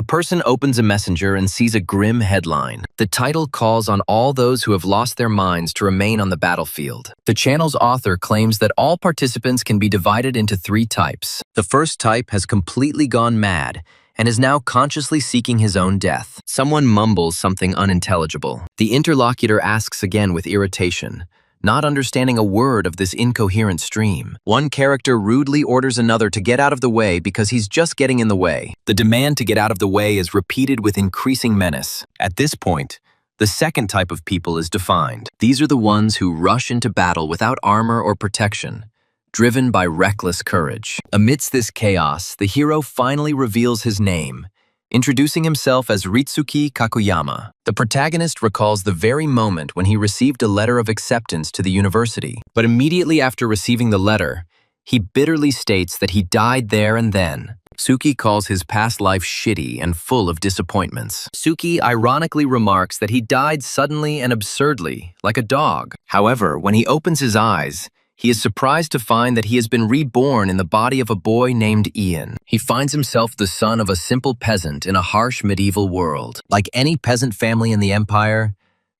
A person opens a messenger and sees a grim headline. The title calls on all those who have lost their minds to remain on the battlefield. The channel's author claims that all participants can be divided into 3 types. The first type has completely gone mad and is now consciously seeking his own death. Someone mumbles something unintelligible. The interlocutor asks again with irritation, not understanding a word of this incoherent stream. One character rudely orders another to get out of the way because he's just getting in the way. The demand to get out of the way is repeated with increasing menace. At this point, the second type of people is defined. These are the ones who rush into battle without armor or protection, driven by reckless courage. Amidst this chaos, the hero finally reveals his name, introducing himself as Ritsuki Kakuyama. The protagonist recalls the very moment when he received a letter of acceptance to the university. But immediately after receiving the letter, he bitterly states that he died there and then. Suki calls his past life shitty and full of disappointments. Suki ironically remarks that he died suddenly and absurdly, like a dog. However, when he opens his eyes, he is surprised to find that he has been reborn in the body of a boy named Ian. He finds himself the son of a simple peasant in a harsh medieval world. Like any peasant family in the empire,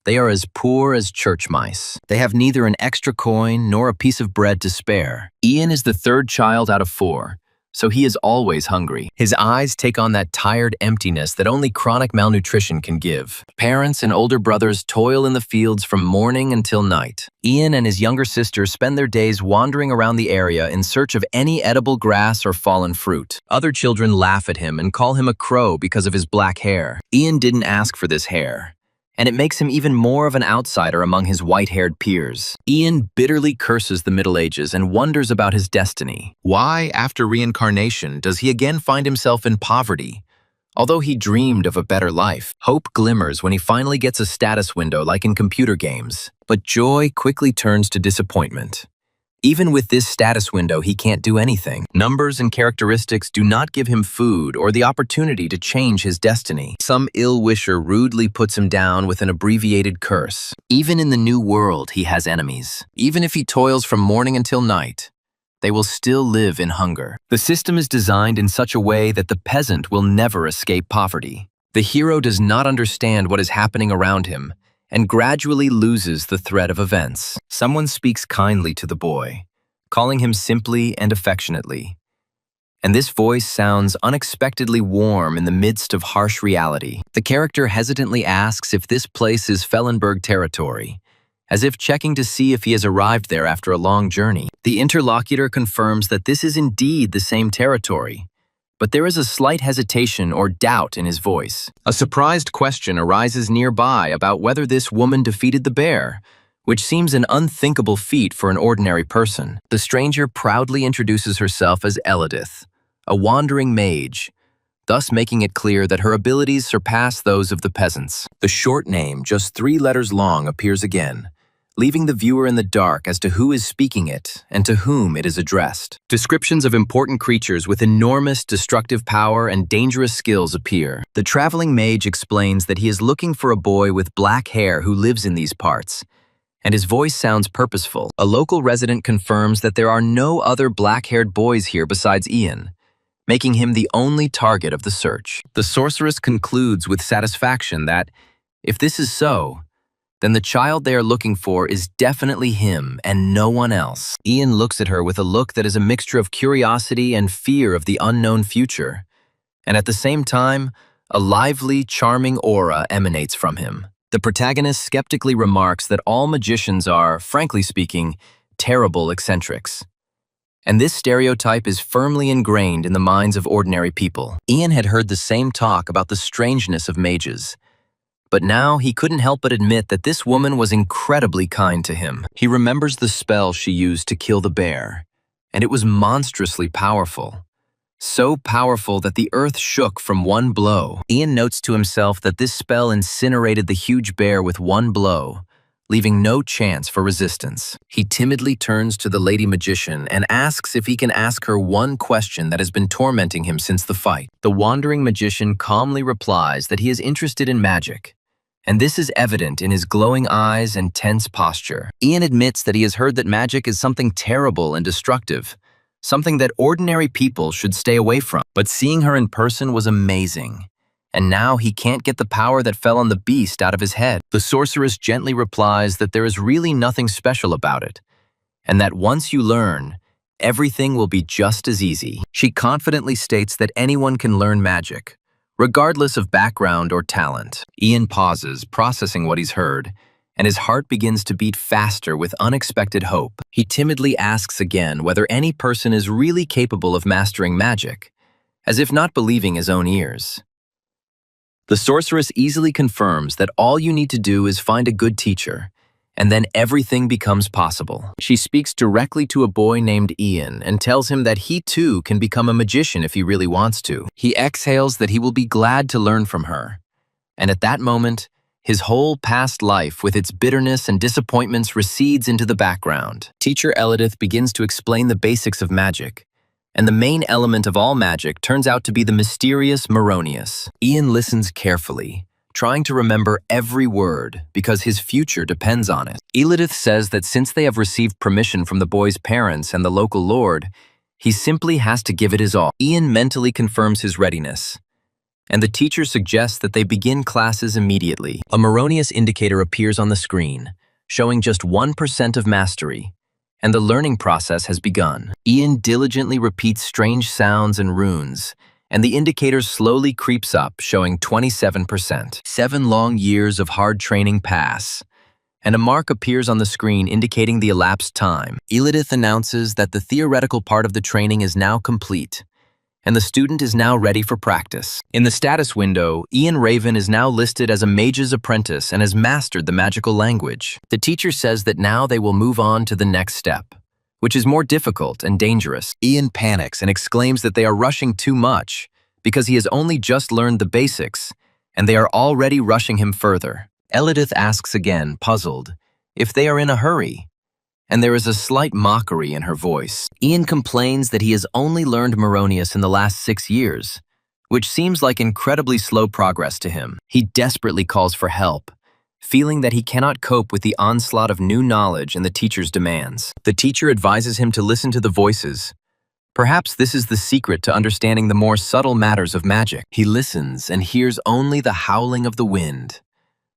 they are as poor as church mice. They have neither an extra coin nor a piece of bread to spare. Ian is the 3rd child out of 4, so he is always hungry. His eyes take on that tired emptiness that only chronic malnutrition can give. Parents and older brothers toil in the fields from morning until night. Ian and his younger sister spend their days wandering around the area in search of any edible grass or fallen fruit. Other children laugh at him and call him a crow because of his black hair. Ian didn't ask for this hair, and it makes him even more of an outsider among his white-haired peers. Ian bitterly curses the Middle Ages and wonders about his destiny. Why, after reincarnation, does he again find himself in poverty? Although he dreamed of a better life, hope glimmers when he finally gets a status window like in computer games. But joy quickly turns to disappointment. Even with this status window, he can't do anything. Numbers and characteristics do not give him food or the opportunity to change his destiny. Some ill-wisher rudely puts him down with an abbreviated curse. Even in the new world, he has enemies. Even if he toils from morning until night, they will still live in hunger. The system is designed in such a way that the peasant will never escape poverty. The hero does not understand what is happening around him and gradually loses the thread of events. Someone speaks kindly to the boy, calling him simply and affectionately. And this voice sounds unexpectedly warm in the midst of harsh reality. The character hesitantly asks if this place is Fellenberg territory, as if checking to see if he has arrived there after a long journey. The interlocutor confirms that this is indeed the same territory, but there is a slight hesitation or doubt in his voice. A surprised question arises nearby about whether this woman defeated the bear, which seems an unthinkable feat for an ordinary person. The stranger proudly introduces herself as Elidith, a wandering mage, thus making it clear that her abilities surpass those of the peasants. The short name, just 3 letters long, appears again, leaving the viewer in the dark as to who is speaking it and to whom it is addressed. Descriptions of important creatures with enormous destructive power and dangerous skills appear. The traveling mage explains that he is looking for a boy with black hair who lives in these parts, and his voice sounds purposeful. A local resident confirms that there are no other black-haired boys here besides Ian, making him the only target of the search. The sorceress concludes with satisfaction that, if this is so, then the child they are looking for is definitely him and no one else. Ian looks at her with a look that is a mixture of curiosity and fear of the unknown future, and at the same time, a lively, charming aura emanates from him. The protagonist skeptically remarks that all magicians are, frankly speaking, terrible eccentrics. And this stereotype is firmly ingrained in the minds of ordinary people. Ian had heard the same talk about the strangeness of mages, but now he couldn't help but admit that this woman was incredibly kind to him. He remembers the spell she used to kill the bear, and it was monstrously powerful. So powerful that the earth shook from one blow. Ian notes to himself that this spell incinerated the huge bear with one blow, leaving no chance for resistance. He timidly turns to the lady magician and asks if he can ask her one question that has been tormenting him since the fight. The wandering magician calmly replies that he is interested in magic, and this is evident in his glowing eyes and tense posture. Ian admits that he has heard that magic is something terrible and destructive, something that ordinary people should stay away from. But seeing her in person was amazing, and now he can't get the power that fell on the beast out of his head. The sorceress gently replies that there is really nothing special about it, and that once you learn, everything will be just as easy. She confidently states that anyone can learn magic, regardless of background or talent. Ian pauses, processing what he's heard, and his heart begins to beat faster with unexpected hope. He timidly asks again whether any person is really capable of mastering magic, as if not believing his own ears. The sorceress easily confirms that all you need to do is find a good teacher, and then everything becomes possible. She speaks directly to a boy named Ian and tells him that he too can become a magician if he really wants to. He exhales that he will be glad to learn from her. And at that moment, his whole past life with its bitterness and disappointments recedes into the background. Teacher Elidith begins to explain the basics of magic, and the main element of all magic turns out to be the mysterious Maronius. Ian listens carefully, trying to remember every word because his future depends on it. Elidith says that since they have received permission from the boy's parents and the local lord, he simply has to give it his all. Ian mentally confirms his readiness, and the teacher suggests that they begin classes immediately. A Maronius indicator appears on the screen, showing just 1% of mastery, and the learning process has begun. Ian diligently repeats strange sounds and runes, and the indicator slowly creeps up, showing 27%. 7 long years of hard training pass, and a mark appears on the screen indicating the elapsed time. Elidith announces that the theoretical part of the training is now complete, and the student is now ready for practice. In the status window, Ian Raven is now listed as a mage's apprentice and has mastered the magical language. The teacher says that now they will move on to the next step, which is more difficult and dangerous. Ian panics and exclaims that they are rushing too much because he has only just learned the basics, and they are already rushing him further. Elidith asks again, puzzled, if they are in a hurry, and there is a slight mockery in her voice. Ian complains that he has only learned Maronius in the last 6 years, which seems like incredibly slow progress to him. He desperately calls for help, feeling that he cannot cope with the onslaught of new knowledge and the teacher's demands. The teacher advises him to listen to the voices. Perhaps this is the secret to understanding the more subtle matters of magic. He listens and hears only the howling of the wind,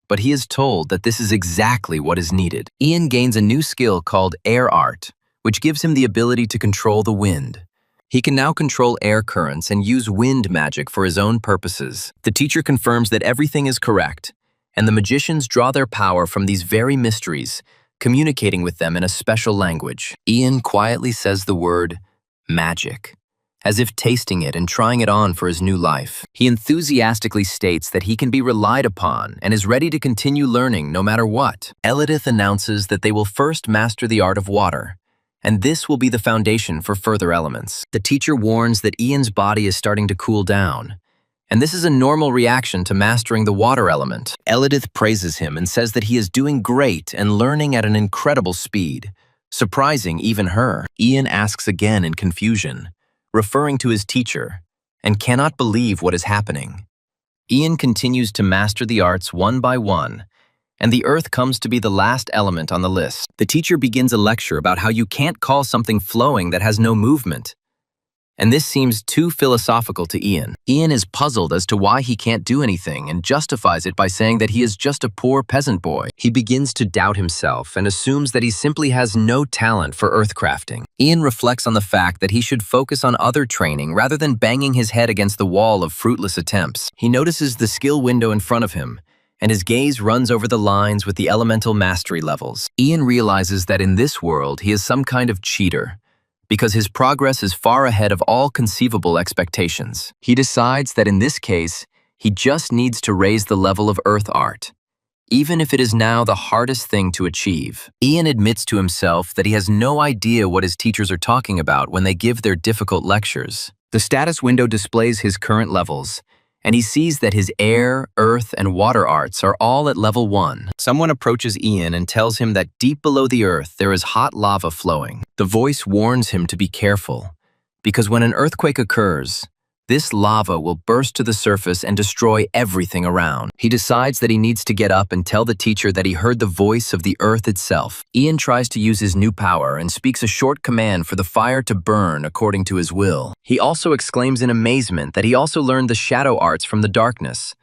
but he is told that this is exactly what is needed. Ian gains a new skill called air art, which gives him the ability to control the wind. He can now control air currents and use wind magic for his own purposes. The teacher confirms that everything is correct, and the magicians draw their power from these very mysteries, communicating with them in a special language. Ian quietly says the word magic, as if tasting it and trying it on for his new life. He enthusiastically states that he can be relied upon and is ready to continue learning no matter what. Elidith announces that they will first master the art of water, and this will be the foundation for further elements. The teacher warns that Ian's body is starting to cool down, and this is a normal reaction to mastering the water element. Elidith praises him and says that he is doing great and learning at an incredible speed, surprising even her. Ian asks again in confusion, referring to his teacher, and cannot believe what is happening. Ian continues to master the arts one by one, and the earth comes to be the last element on the list. The teacher begins a lecture about how you can't call something flowing that has no movement, and this seems too philosophical to Ian. Ian is puzzled as to why he can't do anything and justifies it by saying that he is just a poor peasant boy. He begins to doubt himself and assumes that he simply has no talent for earthcrafting. Ian reflects on the fact that he should focus on other training rather than banging his head against the wall of fruitless attempts. He notices the skill window in front of him, and his gaze runs over the lines with the elemental mastery levels. Ian realizes that in this world he is some kind of cheater, because his progress is far ahead of all conceivable expectations. He decides that in this case, he just needs to raise the level of earth art, even if it is now the hardest thing to achieve. Ian admits to himself that he has no idea what his teachers are talking about when they give their difficult lectures. The status window displays his current levels, and he sees that his air, earth, and water arts are all at level 1. Someone approaches Ian and tells him that deep below the earth there is hot lava flowing. The voice warns him to be careful, because when an earthquake occurs, This lava will burst to the surface and destroy everything around. He decides that he needs to get up and tell the teacher that he heard the voice of the earth itself. Ian tries to use his new power and speaks a short command for the fire to burn according to his will. He also exclaims in amazement that he also learned the shadow arts from the darkness,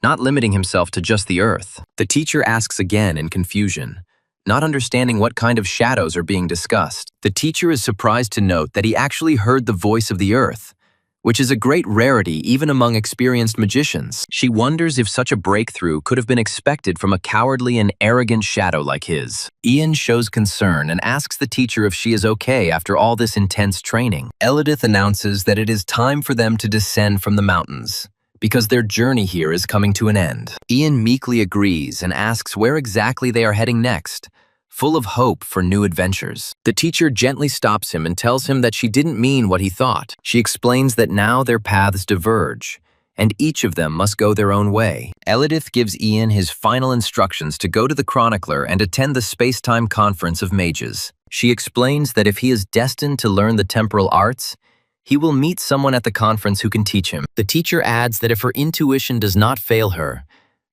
not limiting himself to just the earth. The teacher asks again in confusion, not understanding what kind of shadows are being discussed. The teacher is surprised to note that he actually heard the voice of the earth, which is a great rarity even among experienced magicians. She wonders if such a breakthrough could have been expected from a cowardly and arrogant shadow like his. Ian shows concern and asks the teacher if she is okay after all this intense training. Elidith announces that it is time for them to descend from the mountains, because their journey here is coming to an end. Ian meekly agrees and asks where exactly they are heading next, full of hope for new adventures. The teacher gently stops him and tells him that she didn't mean what he thought. She explains that now their paths diverge, and each of them must go their own way. Elidith gives Ian his final instructions to go to the Chronicler and attend the Space-Time Conference of Mages. She explains that if he is destined to learn the temporal arts, he will meet someone at the conference who can teach him. The teacher adds that if her intuition does not fail her,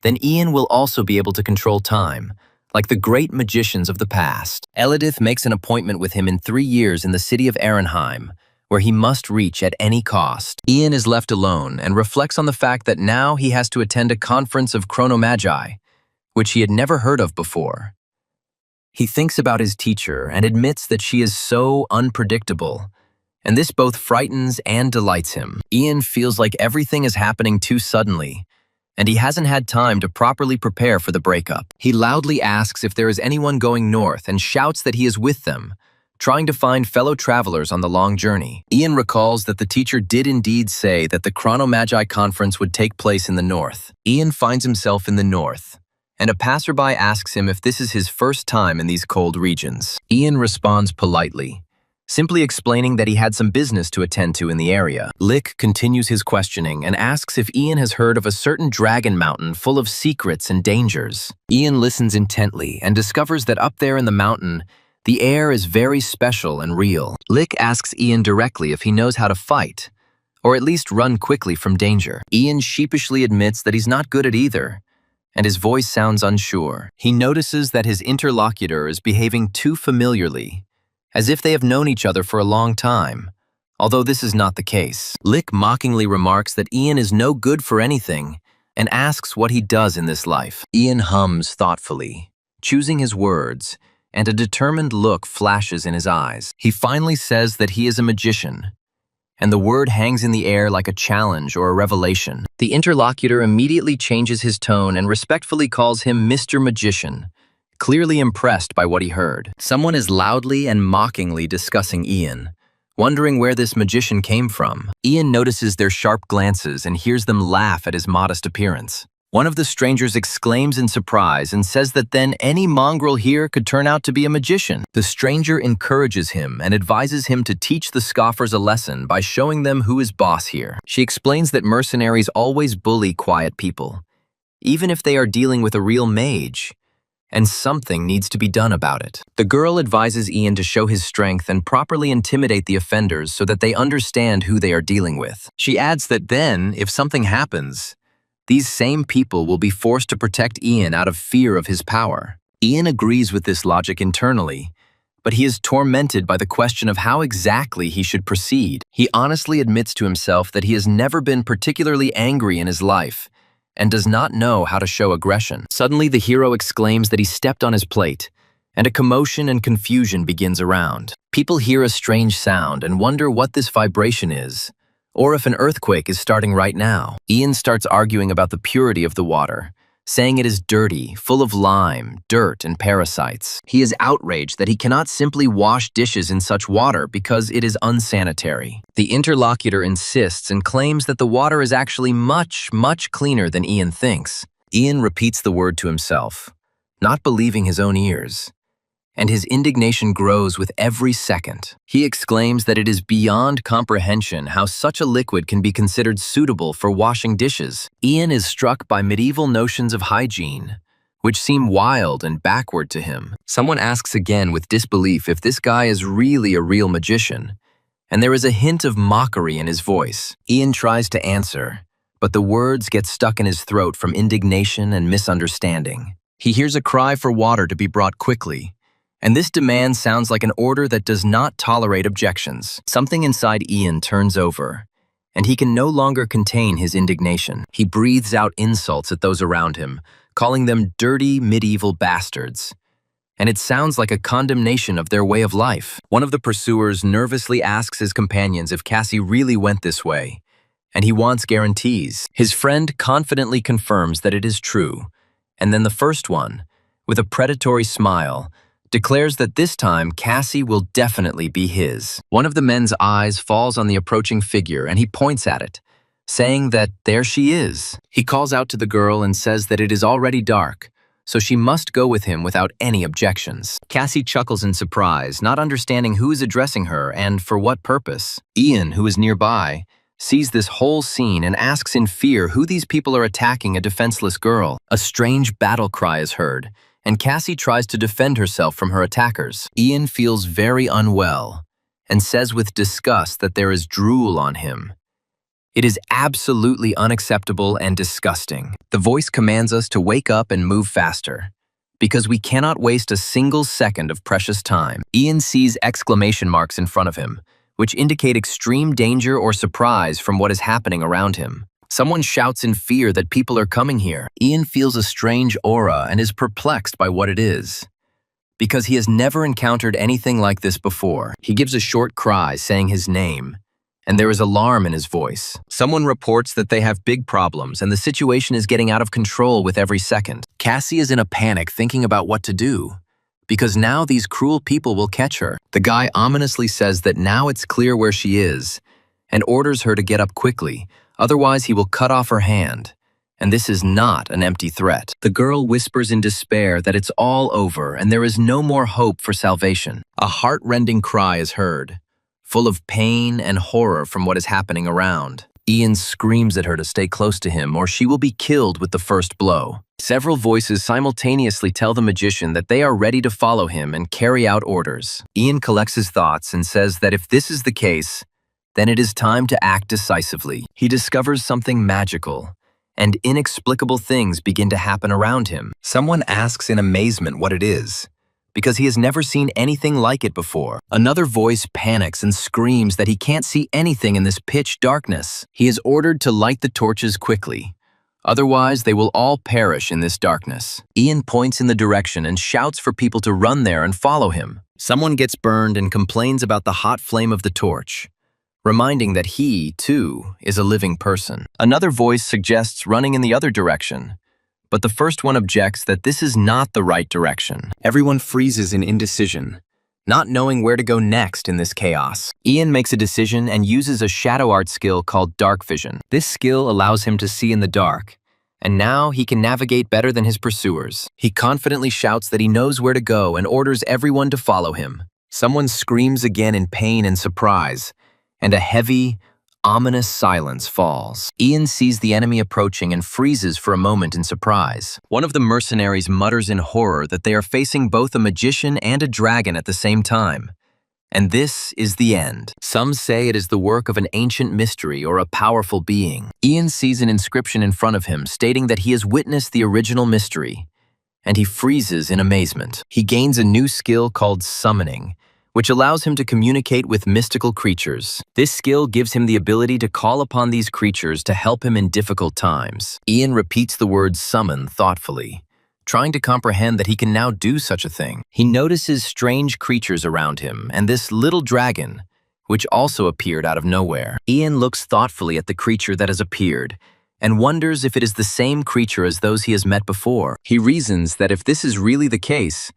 then Ian will also be able to control time, like the great magicians of the past. Elidith makes an appointment with him in 3 years in the city of Ehrenheim, where he must reach at any cost. Ian is left alone and reflects on the fact that now he has to attend a conference of chronomagi, which he had never heard of before. He thinks about his teacher and admits that she is so unpredictable, and this both frightens and delights him. Ian feels like everything is happening too suddenly, and he hasn't had time to properly prepare for the breakup. He loudly asks if there is anyone going north and shouts that he is with them, trying to find fellow travelers on the long journey. Ian recalls that the teacher did indeed say that the Chronomagi conference would take place in the north. Ian finds himself in the north, and a passerby asks him if this is his first time in these cold regions. Ian responds politely, simply explaining that he had some business to attend to in the area. Lick continues his questioning and asks if Ian has heard of a certain dragon mountain full of secrets and dangers. Ian listens intently and discovers that up there in the mountain, the air is very special and real. Lick asks Ian directly if he knows how to fight, or at least run quickly from danger. Ian sheepishly admits that he's not good at either, and his voice sounds unsure. He notices that his interlocutor is behaving too familiarly, as if they have known each other for a long time, although this is not the case. Lick mockingly remarks that Ian is no good for anything and asks what he does in this life. Ian hums thoughtfully, choosing his words, and a determined look flashes in his eyes. He finally says that he is a magician, and the word hangs in the air like a challenge or a revelation. The interlocutor immediately changes his tone and respectfully calls him Mr. Magician, clearly impressed by what he heard. Someone is loudly and mockingly discussing Ian, wondering where this magician came from. Ian notices their sharp glances and hears them laugh at his modest appearance. One of the strangers exclaims in surprise and says that then any mongrel here could turn out to be a magician. The stranger encourages him and advises him to teach the scoffers a lesson by showing them who is boss here. She explains that mercenaries always bully quiet people, even if they are dealing with a real mage, and something needs to be done about it. The girl advises Ian to show his strength and properly intimidate the offenders so that they understand who they are dealing with. She adds that then, if something happens, these same people will be forced to protect Ian out of fear of his power. Ian agrees with this logic internally, but he is tormented by the question of how exactly he should proceed. He honestly admits to himself that he has never been particularly angry in his life, and does not know how to show aggression. Suddenly, the hero exclaims that he stepped on his plate, and a commotion and confusion begins around. People hear a strange sound and wonder what this vibration is, or if an earthquake is starting right now. Ian starts arguing about the purity of the water, saying it is dirty, full of lime, dirt, and parasites. He is outraged that he cannot simply wash dishes in such water because it is unsanitary. The interlocutor insists and claims that the water is actually much, much cleaner than Ian thinks. Ian repeats the word to himself, not believing his own ears, and his indignation grows with every second. He exclaims that it is beyond comprehension how such a liquid can be considered suitable for washing dishes. Ian is struck by medieval notions of hygiene, which seem wild and backward to him. Someone asks again with disbelief if this guy is really a real magician, and there is a hint of mockery in his voice. Ian tries to answer, but the words get stuck in his throat from indignation and misunderstanding. He hears a cry for water to be brought quickly, and this demand sounds like an order that does not tolerate objections. Something inside Ian turns over, and he can no longer contain his indignation. He breathes out insults at those around him, calling them dirty medieval bastards. And it sounds like a condemnation of their way of life. One of the pursuers nervously asks his companions if Cassie really went this way, and he wants guarantees. His friend confidently confirms that it is true, and then the first one, with a predatory smile, declares that this time Cassie will definitely be his. One of the men's eyes falls on the approaching figure and he points at it, saying that there she is. He calls out to the girl and says that it is already dark, so she must go with him without any objections. Cassie chuckles in surprise, not understanding who is addressing her and for what purpose. Ian, who is nearby, sees this whole scene and asks in fear who these people are attacking a defenseless girl. A strange battle cry is heard, and Cassie tries to defend herself from her attackers. Ian feels very unwell and says with disgust that there is drool on him. It is absolutely unacceptable and disgusting. The voice commands us to wake up and move faster, because we cannot waste a single second of precious time. Ian sees exclamation marks in front of him, which indicate extreme danger or surprise from what is happening around him. Someone shouts in fear that people are coming here. Ian feels a strange aura and is perplexed by what it is, because he has never encountered anything like this before. He gives a short cry saying his name, and there is alarm in his voice. Someone reports that they have big problems and the situation is getting out of control with every second. Cassie is in a panic thinking about what to do, because now these cruel people will catch her. The guy ominously says that now it's clear where she is, and orders her to get up quickly, otherwise he will cut off her hand. And this is not an empty threat. The girl whispers in despair that it's all over and there is no more hope for salvation. A heart-rending cry is heard, full of pain and horror from what is happening around. Ian screams at her to stay close to him or she will be killed with the first blow. Several voices simultaneously tell the magician that they are ready to follow him and carry out orders. Ian collects his thoughts and says that if this is the case, then it is time to act decisively. He discovers something magical, and inexplicable things begin to happen around him. Someone asks in amazement what it is, because he has never seen anything like it before. Another voice panics and screams that he can't see anything in this pitch darkness. He is ordered to light the torches quickly, otherwise they will all perish in this darkness. Ian points in the direction and shouts for people to run there and follow him. Someone gets burned and complains about the hot flame of the torch, reminding that he, too, is a living person. Another voice suggests running in the other direction, but the first one objects that this is not the right direction. Everyone freezes in indecision, not knowing where to go next in this chaos. Ian makes a decision and uses a shadow art skill called dark vision. This skill allows him to see in the dark, and now he can navigate better than his pursuers. He confidently shouts that he knows where to go and orders everyone to follow him. Someone screams again in pain and surprise, and a heavy, ominous silence falls. Ian sees the enemy approaching and freezes for a moment in surprise. One of the mercenaries mutters in horror that they are facing both a magician and a dragon at the same time. And this is the end. Some say it is the work of an ancient mystery or a powerful being. Ian sees an inscription in front of him stating that he has witnessed the original mystery, and he freezes in amazement. He gains a new skill called summoning, which allows him to communicate with mystical creatures. This skill gives him the ability to call upon these creatures to help him in difficult times. Ian repeats the word summon thoughtfully, trying to comprehend that he can now do such a thing. He notices strange creatures around him and this little dragon, which also appeared out of nowhere. Ian looks thoughtfully at the creature that has appeared and wonders if it is the same creature as those he has met before. He reasons that if this is really the case,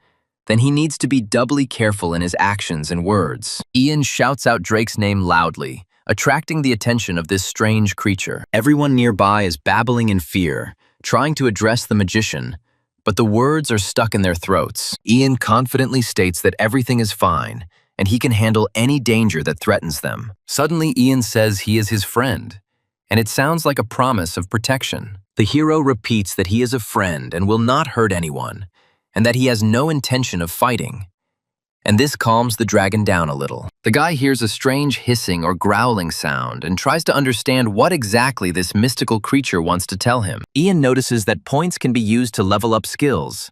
then he needs to be doubly careful in his actions and words. Ian shouts out Drake's name loudly, attracting the attention of this strange creature. Everyone nearby is babbling in fear, trying to address the magician, but the words are stuck in their throats. Ian confidently states that everything is fine, and he can handle any danger that threatens them. Suddenly, Ian says he is his friend, and it sounds like a promise of protection. The hero repeats that he is a friend and will not hurt anyone, and that he has no intention of fighting. And this calms the dragon down a little. The guy hears a strange hissing or growling sound and tries to understand what exactly this mystical creature wants to tell him. Ian notices that points can be used to level up skills,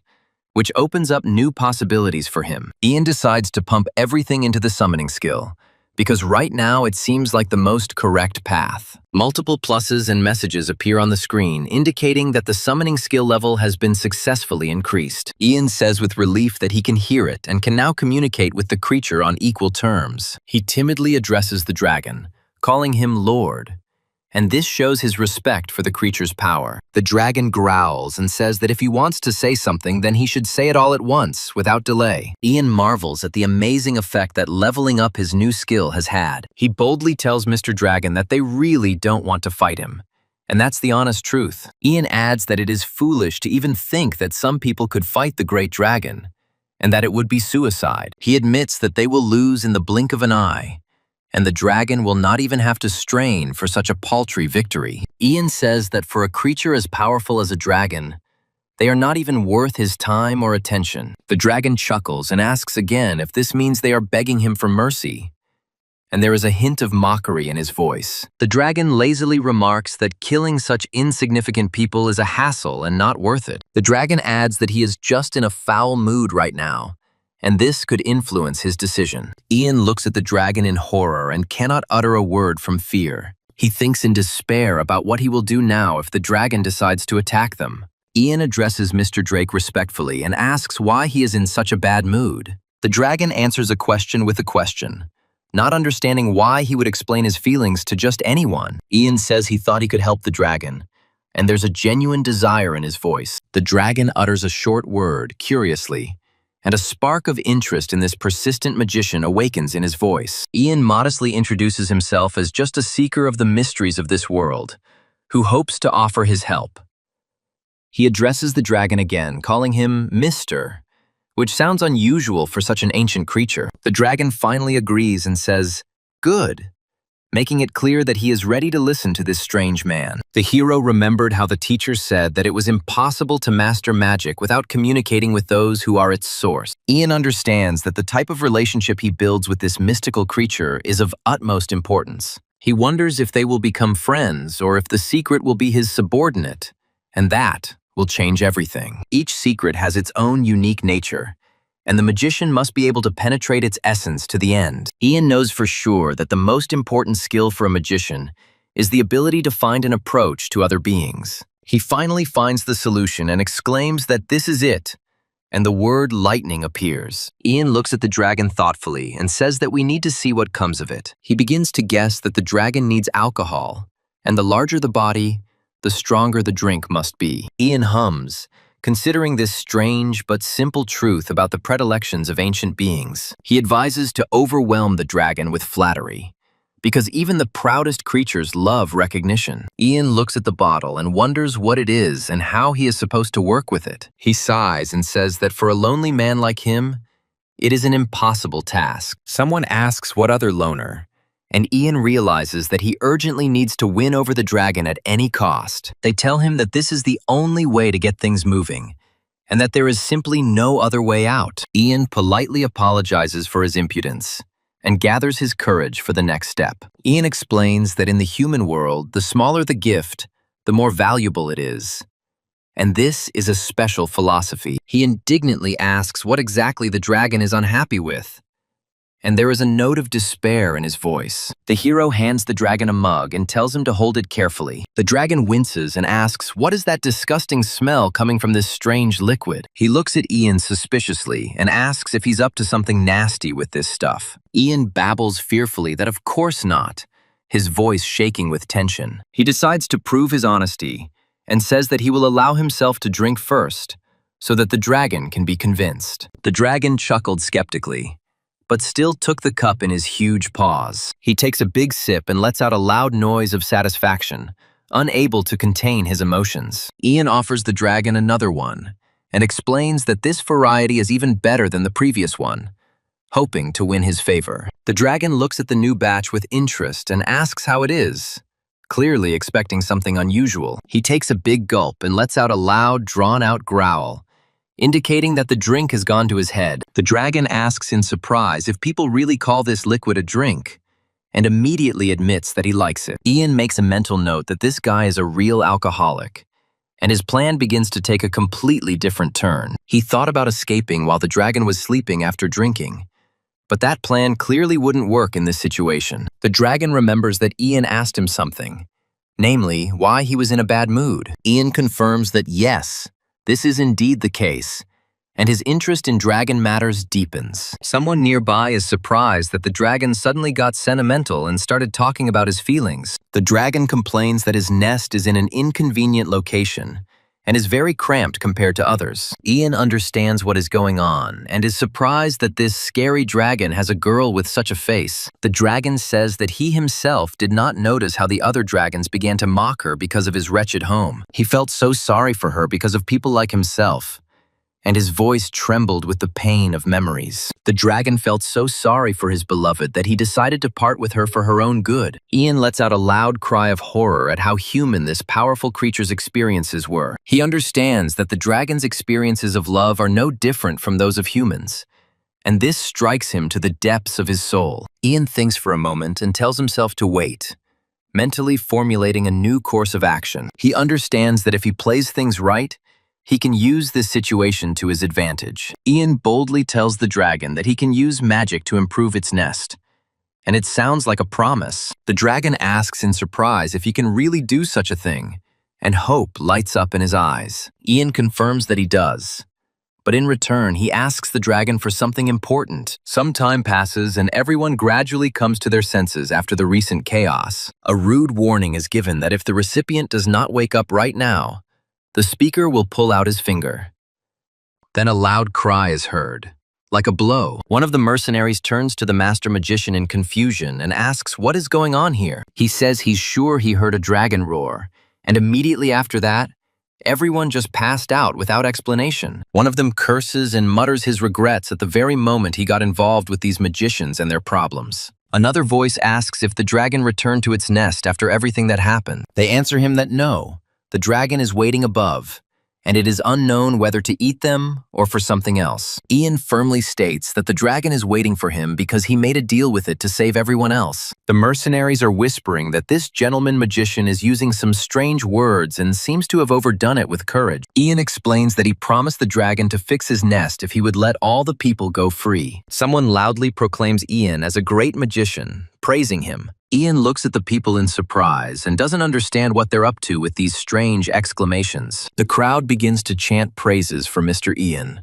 which opens up new possibilities for him. Ian decides to pump everything into the summoning skill, because right now it seems like the most correct path. Multiple pluses and messages appear on the screen, indicating that the summoning skill level has been successfully increased. Ian says with relief that he can hear it and can now communicate with the creature on equal terms. He timidly addresses the dragon, calling him Lord, and this shows his respect for the creature's power. The dragon growls and says that if he wants to say something, then he should say it all at once, without delay. Ian marvels at the amazing effect that leveling up his new skill has had. He boldly tells Mr. Dragon that they really don't want to fight him, and that's the honest truth. Ian adds that it is foolish to even think that some people could fight the great dragon, and that it would be suicide. He admits that they will lose in the blink of an eye, and the dragon will not even have to strain for such a paltry victory. Ian says that for a creature as powerful as a dragon, they are not even worth his time or attention. The dragon chuckles and asks again if this means they are begging him for mercy, and there is a hint of mockery in his voice. The dragon lazily remarks that killing such insignificant people is a hassle and not worth it. The dragon adds that he is just in a foul mood right now, and this could influence his decision. Ian looks at the dragon in horror and cannot utter a word from fear. He thinks in despair about what he will do now if the dragon decides to attack them. Ian addresses Mr. Drake respectfully and asks why he is in such a bad mood. The dragon answers a question with a question, not understanding why he would explain his feelings to just anyone. Ian says he thought he could help the dragon, and there's a genuine desire in his voice. The dragon utters a short word, curiously, and a spark of interest in this persistent magician awakens in his voice. Ian modestly introduces himself as just a seeker of the mysteries of this world, who hopes to offer his help. He addresses the dragon again, calling him Mr., which sounds unusual for such an ancient creature. The dragon finally agrees and says, "Good," making it clear that he is ready to listen to this strange man. The hero remembered how the teacher said that it was impossible to master magic without communicating with those who are its source. Ian understands that the type of relationship he builds with this mystical creature is of utmost importance. He wonders if they will become friends or if the secret will be his subordinate, and that will change everything. Each secret has its own unique nature, and the magician must be able to penetrate its essence to the end. Ian knows for sure that the most important skill for a magician is the ability to find an approach to other beings. He finally finds the solution and exclaims that this is it, and the word lightning appears. Ian looks at the dragon thoughtfully and says that we need to see what comes of it. He begins to guess that the dragon needs alcohol, and the larger the body, the stronger the drink must be. Ian hums, considering this strange but simple truth about the predilections of ancient beings. He advises to overwhelm the dragon with flattery, because even the proudest creatures love recognition. Ian looks at the bottle and wonders what it is and how he is supposed to work with it. He sighs and says that for a lonely man like him, it is an impossible task. Someone asks what other loner, and Ian realizes that he urgently needs to win over the dragon at any cost. They tell him that this is the only way to get things moving, and that there is simply no other way out. Ian politely apologizes for his impudence and gathers his courage for the next step. Ian explains that in the human world, the smaller the gift, the more valuable it is. And this is a special philosophy. He indignantly asks what exactly the dragon is unhappy with, and there is a note of despair in his voice. The hero hands the dragon a mug and tells him to hold it carefully. The dragon winces and asks, "What is that disgusting smell coming from this strange liquid?" He looks at Ian suspiciously and asks if he's up to something nasty with this stuff. Ian babbles fearfully that of course not, his voice shaking with tension. He decides to prove his honesty and says that he will allow himself to drink first, so that the dragon can be convinced. The dragon chuckled skeptically, but still took the cup in his huge paws. He takes a big sip and lets out a loud noise of satisfaction, unable to contain his emotions. Ian offers the dragon another one and explains that this variety is even better than the previous one, hoping to win his favor. The dragon looks at the new batch with interest and asks how it is, clearly expecting something unusual. He takes a big gulp and lets out a loud, drawn-out growl, indicating that the drink has gone to his head. The dragon asks in surprise if people really call this liquid a drink, and immediately admits that he likes it. Ian makes a mental note that this guy is a real alcoholic, and his plan begins to take a completely different turn. He thought about escaping while the dragon was sleeping after drinking, but that plan clearly wouldn't work in this situation. The dragon remembers that Ian asked him something, namely, why he was in a bad mood. Ian confirms that yes, this is indeed the case, and his interest in dragon matters deepens. Someone nearby is surprised that the dragon suddenly got sentimental and started talking about his feelings. The dragon complains that his nest is in an inconvenient location and is very cramped compared to others. Ian understands what is going on and is surprised that this scary dragon has a girl with such a face. The dragon says that he himself did not notice how the other dragons began to mock her because of his wretched home. He felt so sorry for her because of people like himself, and his voice trembled with the pain of memories. The dragon felt so sorry for his beloved that he decided to part with her for her own good. Ian lets out a loud cry of horror at how human this powerful creature's experiences were. He understands that the dragon's experiences of love are no different from those of humans, and this strikes him to the depths of his soul. Ian thinks for a moment and tells himself to wait, mentally formulating a new course of action. He understands that if he plays things right, he can use this situation to his advantage. Ian boldly tells the dragon that he can use magic to improve its nest, and it sounds like a promise. The dragon asks in surprise if he can really do such a thing, and hope lights up in his eyes. Ian confirms that he does, but in return, he asks the dragon for something important. Some time passes and everyone gradually comes to their senses after the recent chaos. A rude warning is given that if the recipient does not wake up right now, the speaker will pull out his finger. Then a loud cry is heard, like a blow. One of the mercenaries turns to the master magician in confusion and asks what is going on here. He says he's sure he heard a dragon roar, and immediately after that, everyone just passed out without explanation. One of them curses and mutters his regrets at the very moment he got involved with these magicians and their problems. Another voice asks if the dragon returned to its nest after everything that happened. They answer him that no, the dragon is waiting above, and it is unknown whether to eat them or for something else. Ian firmly states that the dragon is waiting for him because he made a deal with it to save everyone else. The mercenaries are whispering that this gentleman magician is using some strange words and seems to have overdone it with courage. Ian explains that he promised the dragon to fix his nest if he would let all the people go free. Someone loudly proclaims Ian as a great magician, praising him. Ian looks at the people in surprise and doesn't understand what they're up to with these strange exclamations. The crowd begins to chant praises for Mr. Ian,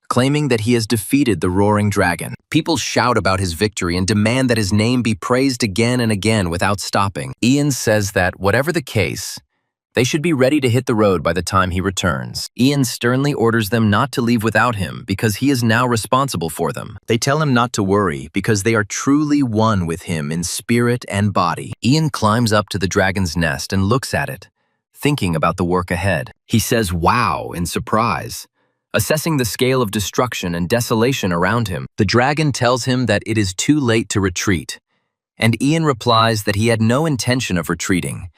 claiming that he has defeated the roaring dragon. People shout about his victory and demand that his name be praised again and again without stopping. Ian says that, whatever the case, they should be ready to hit the road by the time he returns. Ian sternly orders them not to leave without him because he is now responsible for them. They tell him not to worry because they are truly one with him in spirit and body. Ian climbs up to the dragon's nest and looks at it, thinking about the work ahead. He says wow in surprise, assessing the scale of destruction and desolation around him. The dragon tells him that it is too late to retreat, and Ian replies that he had no intention of retreating,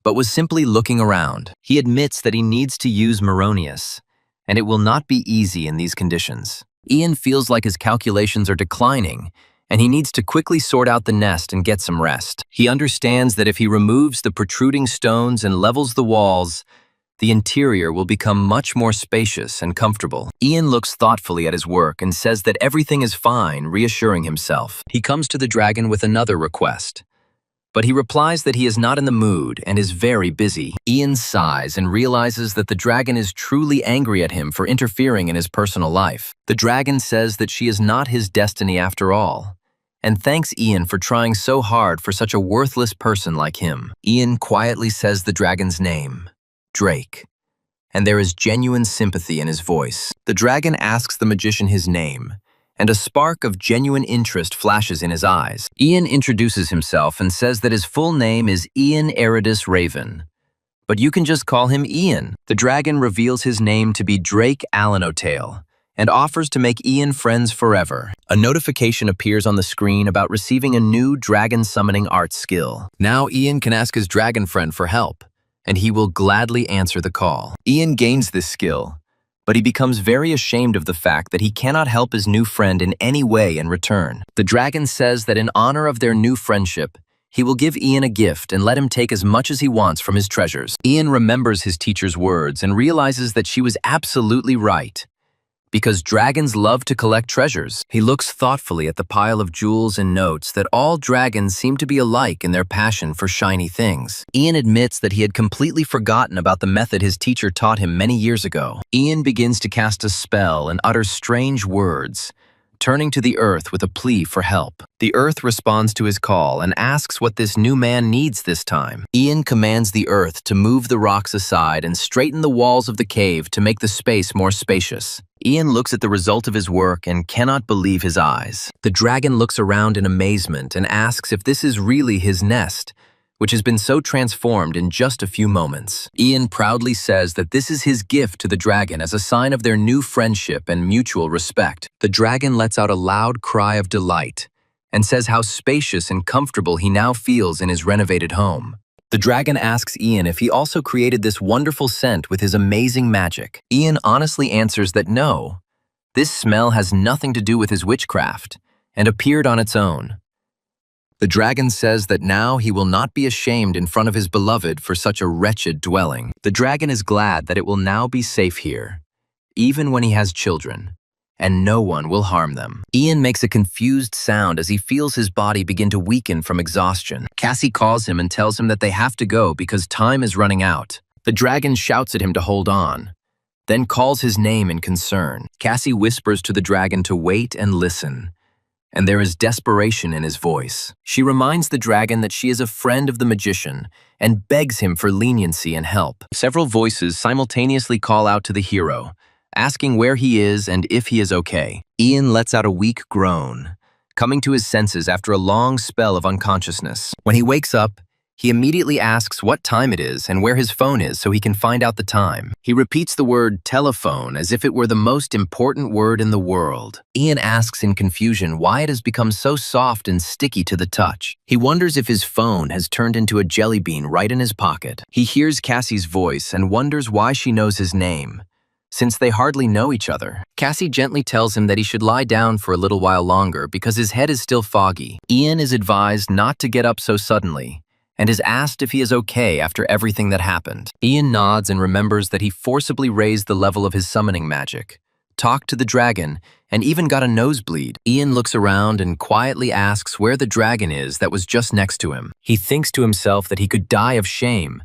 but was simply looking around. He admits that he needs to use Maronius, and it will not be easy in these conditions. Ian feels like his calculations are declining, and he needs to quickly sort out the nest and get some rest. He understands that if he removes the protruding stones and levels the walls, the interior will become much more spacious and comfortable. Ian looks thoughtfully at his work and says that everything is fine, reassuring himself. He comes to the dragon with another request, but he replies that he is not in the mood and is very busy. Ian sighs and realizes that the dragon is truly angry at him for interfering in his personal life. The dragon says that she is not his destiny after all, and thanks Ian for trying so hard for such a worthless person like him. Ian quietly says the dragon's name, Drake, and there is genuine sympathy in his voice. The dragon asks the magician his name, and a spark of genuine interest flashes in his eyes. Ian introduces himself and says that his full name is Ian Eridus Raven, but you can just call him Ian. The dragon reveals his name to be Drake Allenotail and offers to make Ian friends forever. A notification appears on the screen about receiving a new dragon summoning art skill. Now Ian can ask his dragon friend for help, and he will gladly answer the call. Ian gains this skill, but he becomes very ashamed of the fact that he cannot help his new friend in any way in return. The dragon says that in honor of their new friendship, he will give Ian a gift and let him take as much as he wants from his treasures. Ian remembers his teacher's words and realizes that she was absolutely right. Because dragons love to collect treasures. He looks thoughtfully at the pile of jewels and notes that all dragons seem to be alike in their passion for shiny things. Ian admits that he had completely forgotten about the method his teacher taught him many years ago. Ian begins to cast a spell and utters strange words, turning to the earth with a plea for help. The earth responds to his call and asks what this new man needs this time. Ian commands the earth to move the rocks aside and straighten the walls of the cave to make the space more spacious. Ian looks at the result of his work and cannot believe his eyes. The dragon looks around in amazement and asks if this is really his nest, which has been so transformed in just a few moments. Ian proudly says that this is his gift to the dragon as a sign of their new friendship and mutual respect. The dragon lets out a loud cry of delight and says how spacious and comfortable he now feels in his renovated home. The dragon asks Ian if he also created this wonderful scent with his amazing magic. Ian honestly answers that no, this smell has nothing to do with his witchcraft and appeared on its own. The dragon says that now he will not be ashamed in front of his beloved for such a wretched dwelling. The dragon is glad that it will now be safe here, even when he has children, and no one will harm them. Ian makes a confused sound as he feels his body begin to weaken from exhaustion. Cassie calls him and tells him that they have to go because time is running out. The dragon shouts at him to hold on, then calls his name in concern. Cassie whispers to the dragon to wait and listen, and there is desperation in his voice. She reminds the dragon that she is a friend of the magician and begs him for leniency and help. Several voices simultaneously call out to the hero, asking where he is and if he is okay. Ian lets out a weak groan, coming to his senses after a long spell of unconsciousness. When he wakes up, he immediately asks what time it is and where his phone is so he can find out the time. He repeats the word telephone as if it were the most important word in the world. Ian asks in confusion why it has become so soft and sticky to the touch. He wonders if his phone has turned into a jelly bean right in his pocket. He hears Cassie's voice and wonders why she knows his name, since they hardly know each other. Cassie gently tells him that he should lie down for a little while longer because his head is still foggy. Ian is advised not to get up so suddenly, and is asked if he is okay after everything that happened. Ian nods and remembers that he forcibly raised the level of his summoning magic, talked to the dragon, and even got a nosebleed. Ian looks around and quietly asks where the dragon is that was just next to him. He thinks to himself that he could die of shame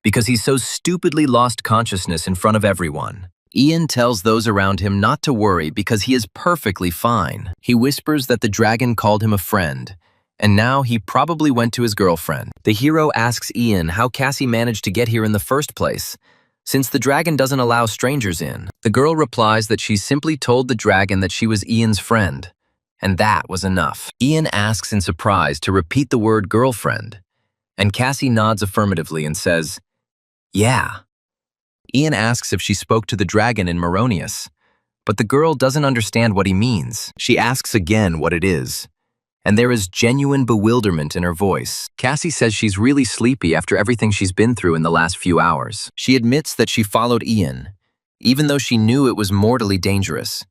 because he so stupidly lost consciousness in front of everyone. Ian tells those around him not to worry because he is perfectly fine. He whispers that the dragon called him a friend, and now he probably went to his girlfriend. The hero asks Ian how Cassie managed to get here in the first place, since the dragon doesn't allow strangers in. The girl replies that she simply told the dragon that she was Ian's friend, and that was enough. Ian asks in surprise to repeat the word girlfriend, and Cassie nods affirmatively and says, "Yeah." Ian asks if she spoke to the dragon in Moronius, but the girl doesn't understand what he means. She asks again what it is, and there is genuine bewilderment in her voice. Cassie says she's really sleepy after everything she's been through in the last few hours. She admits that she followed Ian, even though she knew it was mortally dangerous,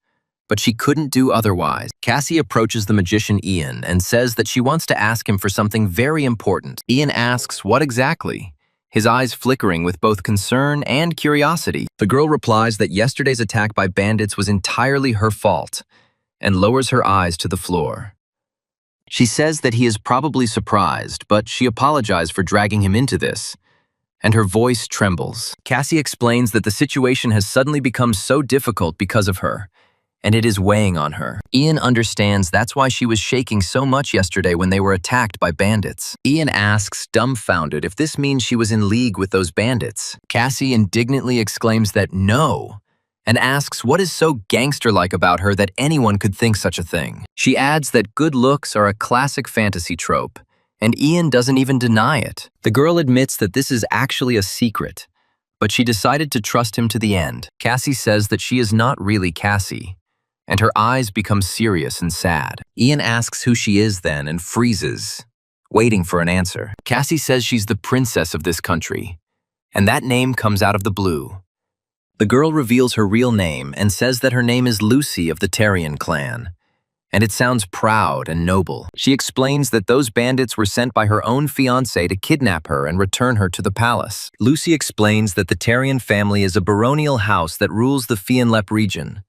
but she couldn't do otherwise. Cassie approaches the magician Ian and says that she wants to ask him for something very important. Ian asks what exactly, his eyes flickering with both concern and curiosity. The girl replies that yesterday's attack by bandits was entirely her fault and lowers her eyes to the floor. She says that he is probably surprised, but she apologized for dragging him into this, and her voice trembles. Cassie explains that the situation has suddenly become so difficult because of her, and it is weighing on her. Ian understands that's why she was shaking so much yesterday when they were attacked by bandits. Ian asks, dumbfounded, if this means she was in league with those bandits. Cassie indignantly exclaims that no, and asks what is so gangster-like about her that anyone could think such a thing. She adds that good looks are a classic fantasy trope, and Ian doesn't even deny it. The girl admits that this is actually a secret, but she decided to trust him to the end. Cassie says that she is not really Cassie, and her eyes become serious and sad. Ian asks who she is then and freezes, waiting for an answer. Cassie says she's the princess of this country, and that name comes out of the blue. The girl reveals her real name and says that her name is Lucy of the Tarian clan. And it sounds proud and noble. She explains that those bandits were sent by her own fiancé to kidnap her and return her to the palace. Lucy explains that the Tarian family is a baronial house that rules the Fianlep region,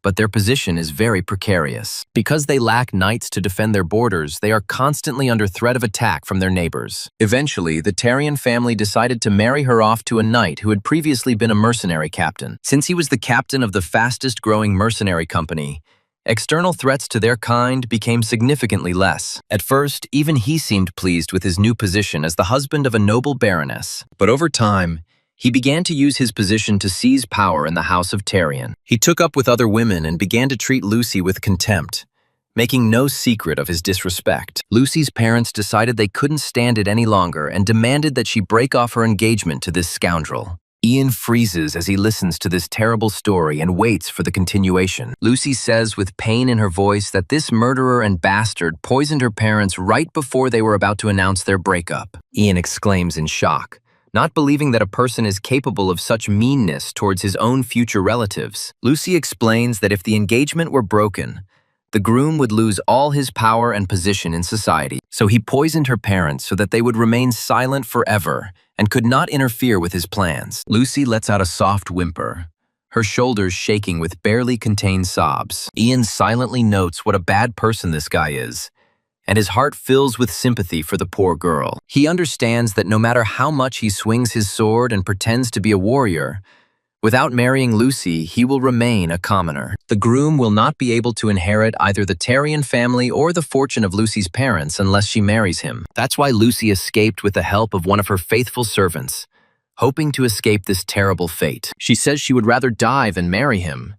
but their position is very precarious. Because they lack knights to defend their borders, they are constantly under threat of attack from their neighbors. Eventually, the Tarian family decided to marry her off to a knight who had previously been a mercenary captain. Since he was the captain of the fastest-growing mercenary company, external threats to their kind became significantly less. At first, even he seemed pleased with his new position as the husband of a noble baroness. But over time, he began to use his position to seize power in the House of Tarian. He took up with other women and began to treat Lucy with contempt, making no secret of his disrespect. Lucy's parents decided they couldn't stand it any longer and demanded that she break off her engagement to this scoundrel. Ian freezes as he listens to this terrible story and waits for the continuation. Lucy says with pain in her voice that this murderer and bastard poisoned her parents right before they were about to announce their breakup. Ian exclaims in shock, not believing that a person is capable of such meanness towards his own future relatives. Lucy explains that if the engagement were broken, the groom would lose all his power and position in society. So he poisoned her parents so that they would remain silent forever and could not interfere with his plans. Lucy lets out a soft whimper, her shoulders shaking with barely contained sobs. Ian silently notes what a bad person this guy is, and his heart fills with sympathy for the poor girl. He understands that no matter how much he swings his sword and pretends to be a warrior, without marrying Lucy, he will remain a commoner. The groom will not be able to inherit either the Tarian family or the fortune of Lucy's parents unless she marries him. That's why Lucy escaped with the help of one of her faithful servants, hoping to escape this terrible fate. She says she would rather die than marry him,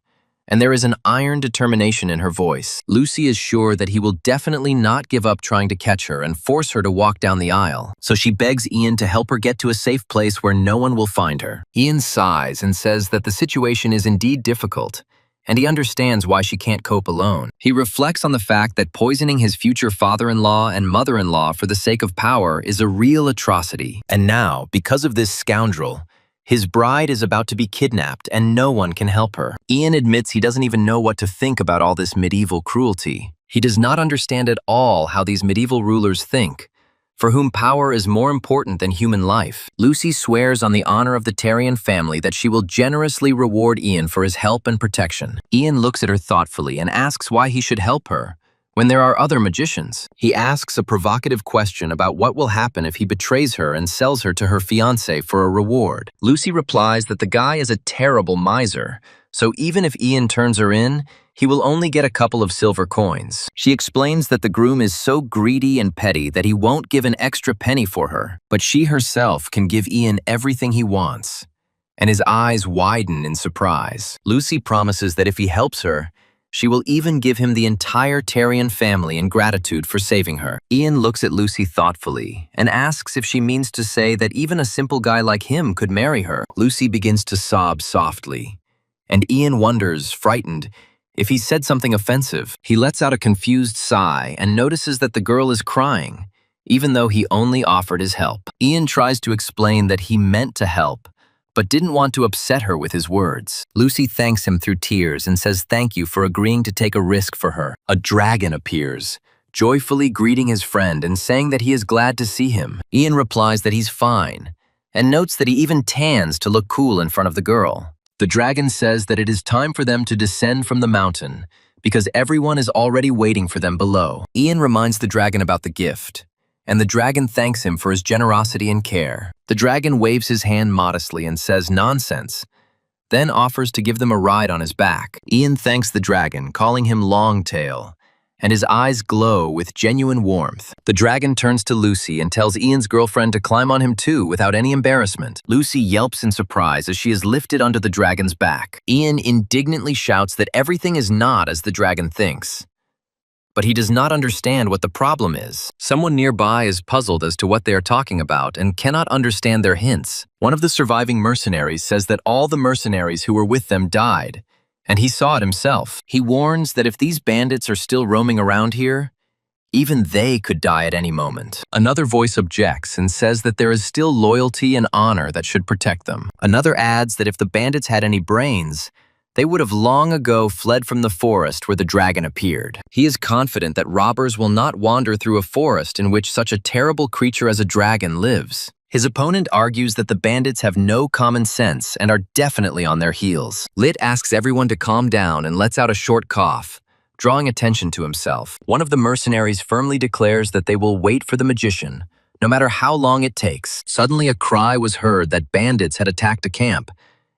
and there is an iron determination in her voice. Lucy is sure that he will definitely not give up trying to catch her and force her to walk down the aisle, so she begs Ian to help her get to a safe place where no one will find her. Ian sighs and says that the situation is indeed difficult, and he understands why she can't cope alone. He reflects on the fact that poisoning his future father-in-law and mother-in-law for the sake of power is a real atrocity. And now, because of this scoundrel, his bride is about to be kidnapped and no one can help her. Ian admits he doesn't even know what to think about all this medieval cruelty. He does not understand at all how these medieval rulers think, for whom power is more important than human life. Lucy swears on the honor of the Tarian family that she will generously reward Ian for his help and protection. Ian looks at her thoughtfully and asks why he should help her when there are other magicians. He asks a provocative question about what will happen if he betrays her and sells her to her fiancé for a reward. Lucy replies that the guy is a terrible miser, so even if Ian turns her in, he will only get a couple of silver coins. She explains that the groom is so greedy and petty that he won't give an extra penny for her, but she herself can give Ian everything he wants. And his eyes widen in surprise. Lucy promises that if he helps her, she will even give him the entire Tarian family in gratitude for saving her. Ian looks at Lucy thoughtfully and asks if she means to say that even a simple guy like him could marry her. Lucy begins to sob softly, and Ian wonders, frightened, if he said something offensive. He lets out a confused sigh and notices that the girl is crying, even though he only offered his help. Ian tries to explain that he meant to help, but didn't want to upset her with his words. Lucy thanks him through tears and says thank you for agreeing to take a risk for her. A dragon appears, joyfully greeting his friend and saying that he is glad to see him. Ian replies that he's fine, and notes that he even tans to look cool in front of the girl. The dragon says that it is time for them to descend from the mountain, because everyone is already waiting for them below. Ian reminds the dragon about the gift, and the dragon thanks him for his generosity and care. The dragon waves his hand modestly and says nonsense, then offers to give them a ride on his back. Ian thanks the dragon, calling him Longtail, and his eyes glow with genuine warmth. The dragon turns to Lucy and tells Ian's girlfriend to climb on him too without any embarrassment. Lucy yelps in surprise as she is lifted onto the dragon's back. Ian indignantly shouts that everything is not as the dragon thinks, but he does not understand what the problem is. Someone nearby is puzzled as to what they are talking about and cannot understand their hints. One of the surviving mercenaries says that all the mercenaries who were with them died, and he saw it himself. He warns that if these bandits are still roaming around here, Even they could die at any moment. Another voice objects and says that there is still loyalty and honor that should protect them. Another adds that if the bandits had any brains, they would have long ago fled from the forest where the dragon appeared. He is confident that robbers will not wander through a forest in which such a terrible creature as a dragon lives. His opponent argues that the bandits have no common sense and are definitely on their heels. Lit asks everyone to calm down and lets out a short cough, drawing attention to himself. One of the mercenaries firmly declares that they will wait for the magician, no matter how long it takes. Suddenly a cry was heard that bandits had attacked a camp,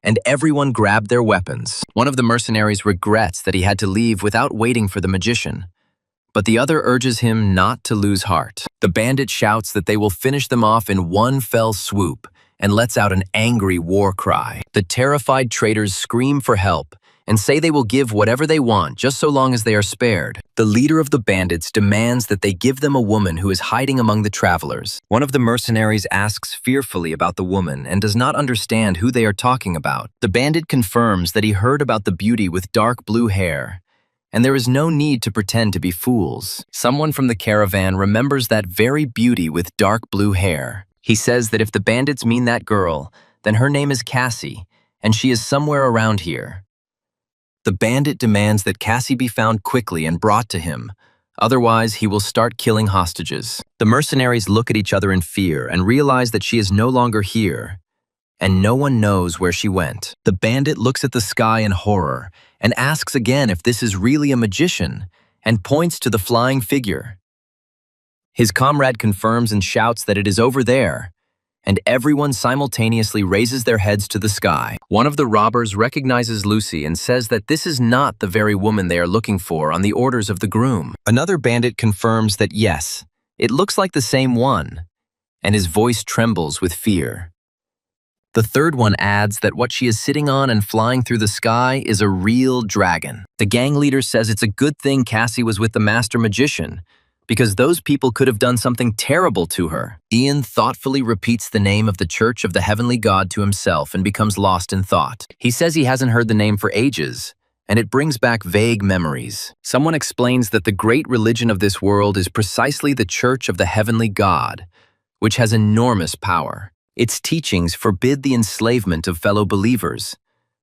and everyone grabbed their weapons. One of the mercenaries regrets that he had to leave without waiting for the magician, but the other urges him not to lose heart. The bandit shouts that they will finish them off in one fell swoop and lets out an angry war cry. The terrified traders scream for help and say they will give whatever they want just so long as they are spared. The leader of the bandits demands that they give them a woman who is hiding among the travelers. One of the mercenaries asks fearfully about the woman and does not understand who they are talking about. The bandit confirms that he heard about the beauty with dark blue hair, and there is no need to pretend to be fools. Someone from the caravan remembers that very beauty with dark blue hair. He says that if the bandits mean that girl, then her name is Cassie, and she is somewhere around here. The bandit demands that Cassie be found quickly and brought to him, otherwise he will start killing hostages. The mercenaries look at each other in fear and realize that she is no longer here, and no one knows where she went. The bandit looks at the sky in horror and asks again if this is really a magician, and points to the flying figure. His comrade confirms and shouts that it is over there, and everyone simultaneously raises their heads to the sky. One of the robbers recognizes Lucy and says that this is not the very woman they are looking for on the orders of the groom. Another bandit confirms that yes, it looks like the same one, and his voice trembles with fear. The third one adds that what she is sitting on and flying through the sky is a real dragon. The gang leader says it's a good thing Cassie was with the master magician, because those people could have done something terrible to her. Ian thoughtfully repeats the name of the Church of the Heavenly God to himself and becomes lost in thought. He says he hasn't heard the name for ages, and it brings back vague memories. Someone explains that the great religion of this world is precisely the Church of the Heavenly God, which has enormous power. Its teachings forbid the enslavement of fellow believers,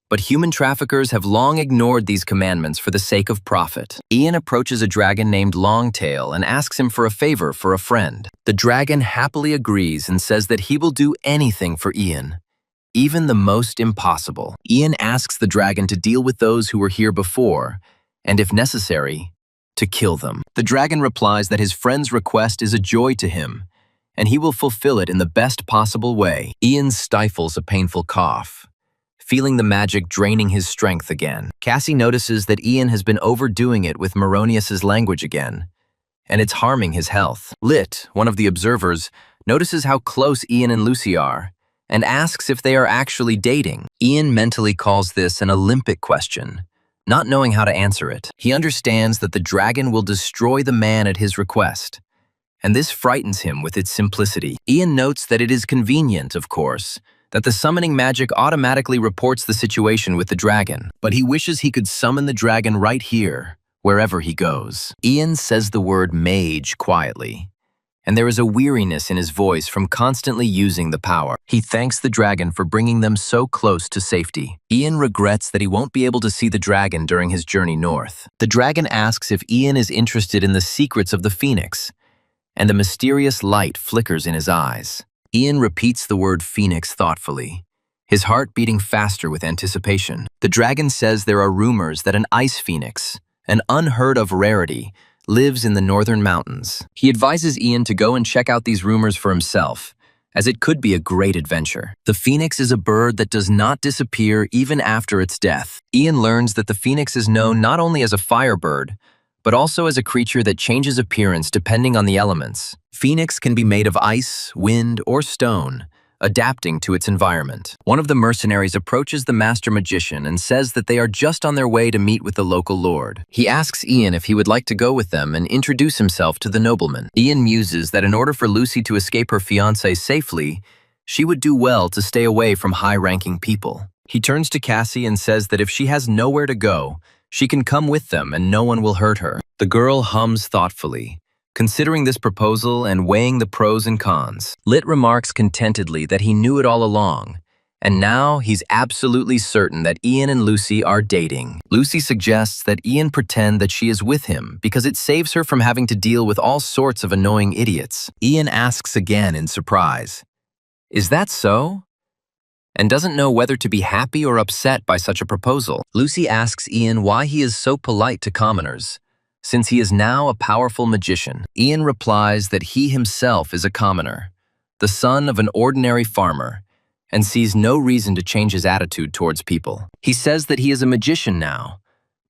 but human traffickers have long ignored these commandments for the sake of profit. Ian approaches a dragon named Longtail and asks him for a favor for a friend. The dragon happily agrees and says that he will do anything for Ian, even the most impossible. Ian asks the dragon to deal with those who were here before, and if necessary, to kill them. The dragon replies that his friend's request is a joy to him, and he will fulfill it in the best possible way. Ian stifles a painful cough, feeling the magic draining his strength again. Cassie notices that Ian has been overdoing it with Moronius's language again, and it's harming his health. Lit, one of the observers, notices how close Ian and Lucy are, and asks if they are actually dating. Ian mentally calls this an Olympic question, not knowing how to answer it. He understands that the dragon will destroy the man at his request, and this frightens him with its simplicity. Ian notes that it is convenient, of course, that the summoning magic automatically reports the situation with the dragon, but he wishes he could summon the dragon right here, wherever he goes. Ian says the word mage quietly, and there is a weariness in his voice from constantly using the power. He thanks the dragon for bringing them so close to safety. Ian regrets that he won't be able to see the dragon during his journey north. The dragon asks if Ian is interested in the secrets of the phoenix, and a mysterious light flickers in his eyes. Ian repeats the word phoenix thoughtfully, his heart beating faster with anticipation. The dragon says there are rumors that an ice phoenix, an unheard-of rarity, lives in the northern mountains. He advises Ian to go and check out these rumors for himself, as it could be a great adventure. The phoenix is a bird that does not disappear even after its death. Ian learns that the phoenix is known not only as a firebird, but also as a creature that changes appearance depending on the elements. Phoenix can be made of ice, wind, or stone, adapting to its environment. One of the mercenaries approaches the master magician and says that they are just on their way to meet with the local lord. He asks Ian if he would like to go with them and introduce himself to the nobleman. Ian muses that in order for Lucy to escape her fiancé safely, she would do well to stay away from high-ranking people. He turns to Cassie and says that if she has nowhere to go, she can come with them and no one will hurt her. The girl hums thoughtfully, Considering this proposal and weighing the pros and cons, Lit remarks contentedly that he knew it all along, and now he's absolutely certain that Ian and Lucy are dating. Lucy suggests that Ian pretend that she is with him because it saves her from having to deal with all sorts of annoying idiots. Ian asks again in surprise, "Is that so?" and doesn't know whether to be happy or upset by such a proposal. Lucy asks Ian why he is so polite to commoners, since he is now a powerful magician. Ian replies that he himself is a commoner, the son of an ordinary farmer, and sees no reason to change his attitude towards people. He says that he is a magician now,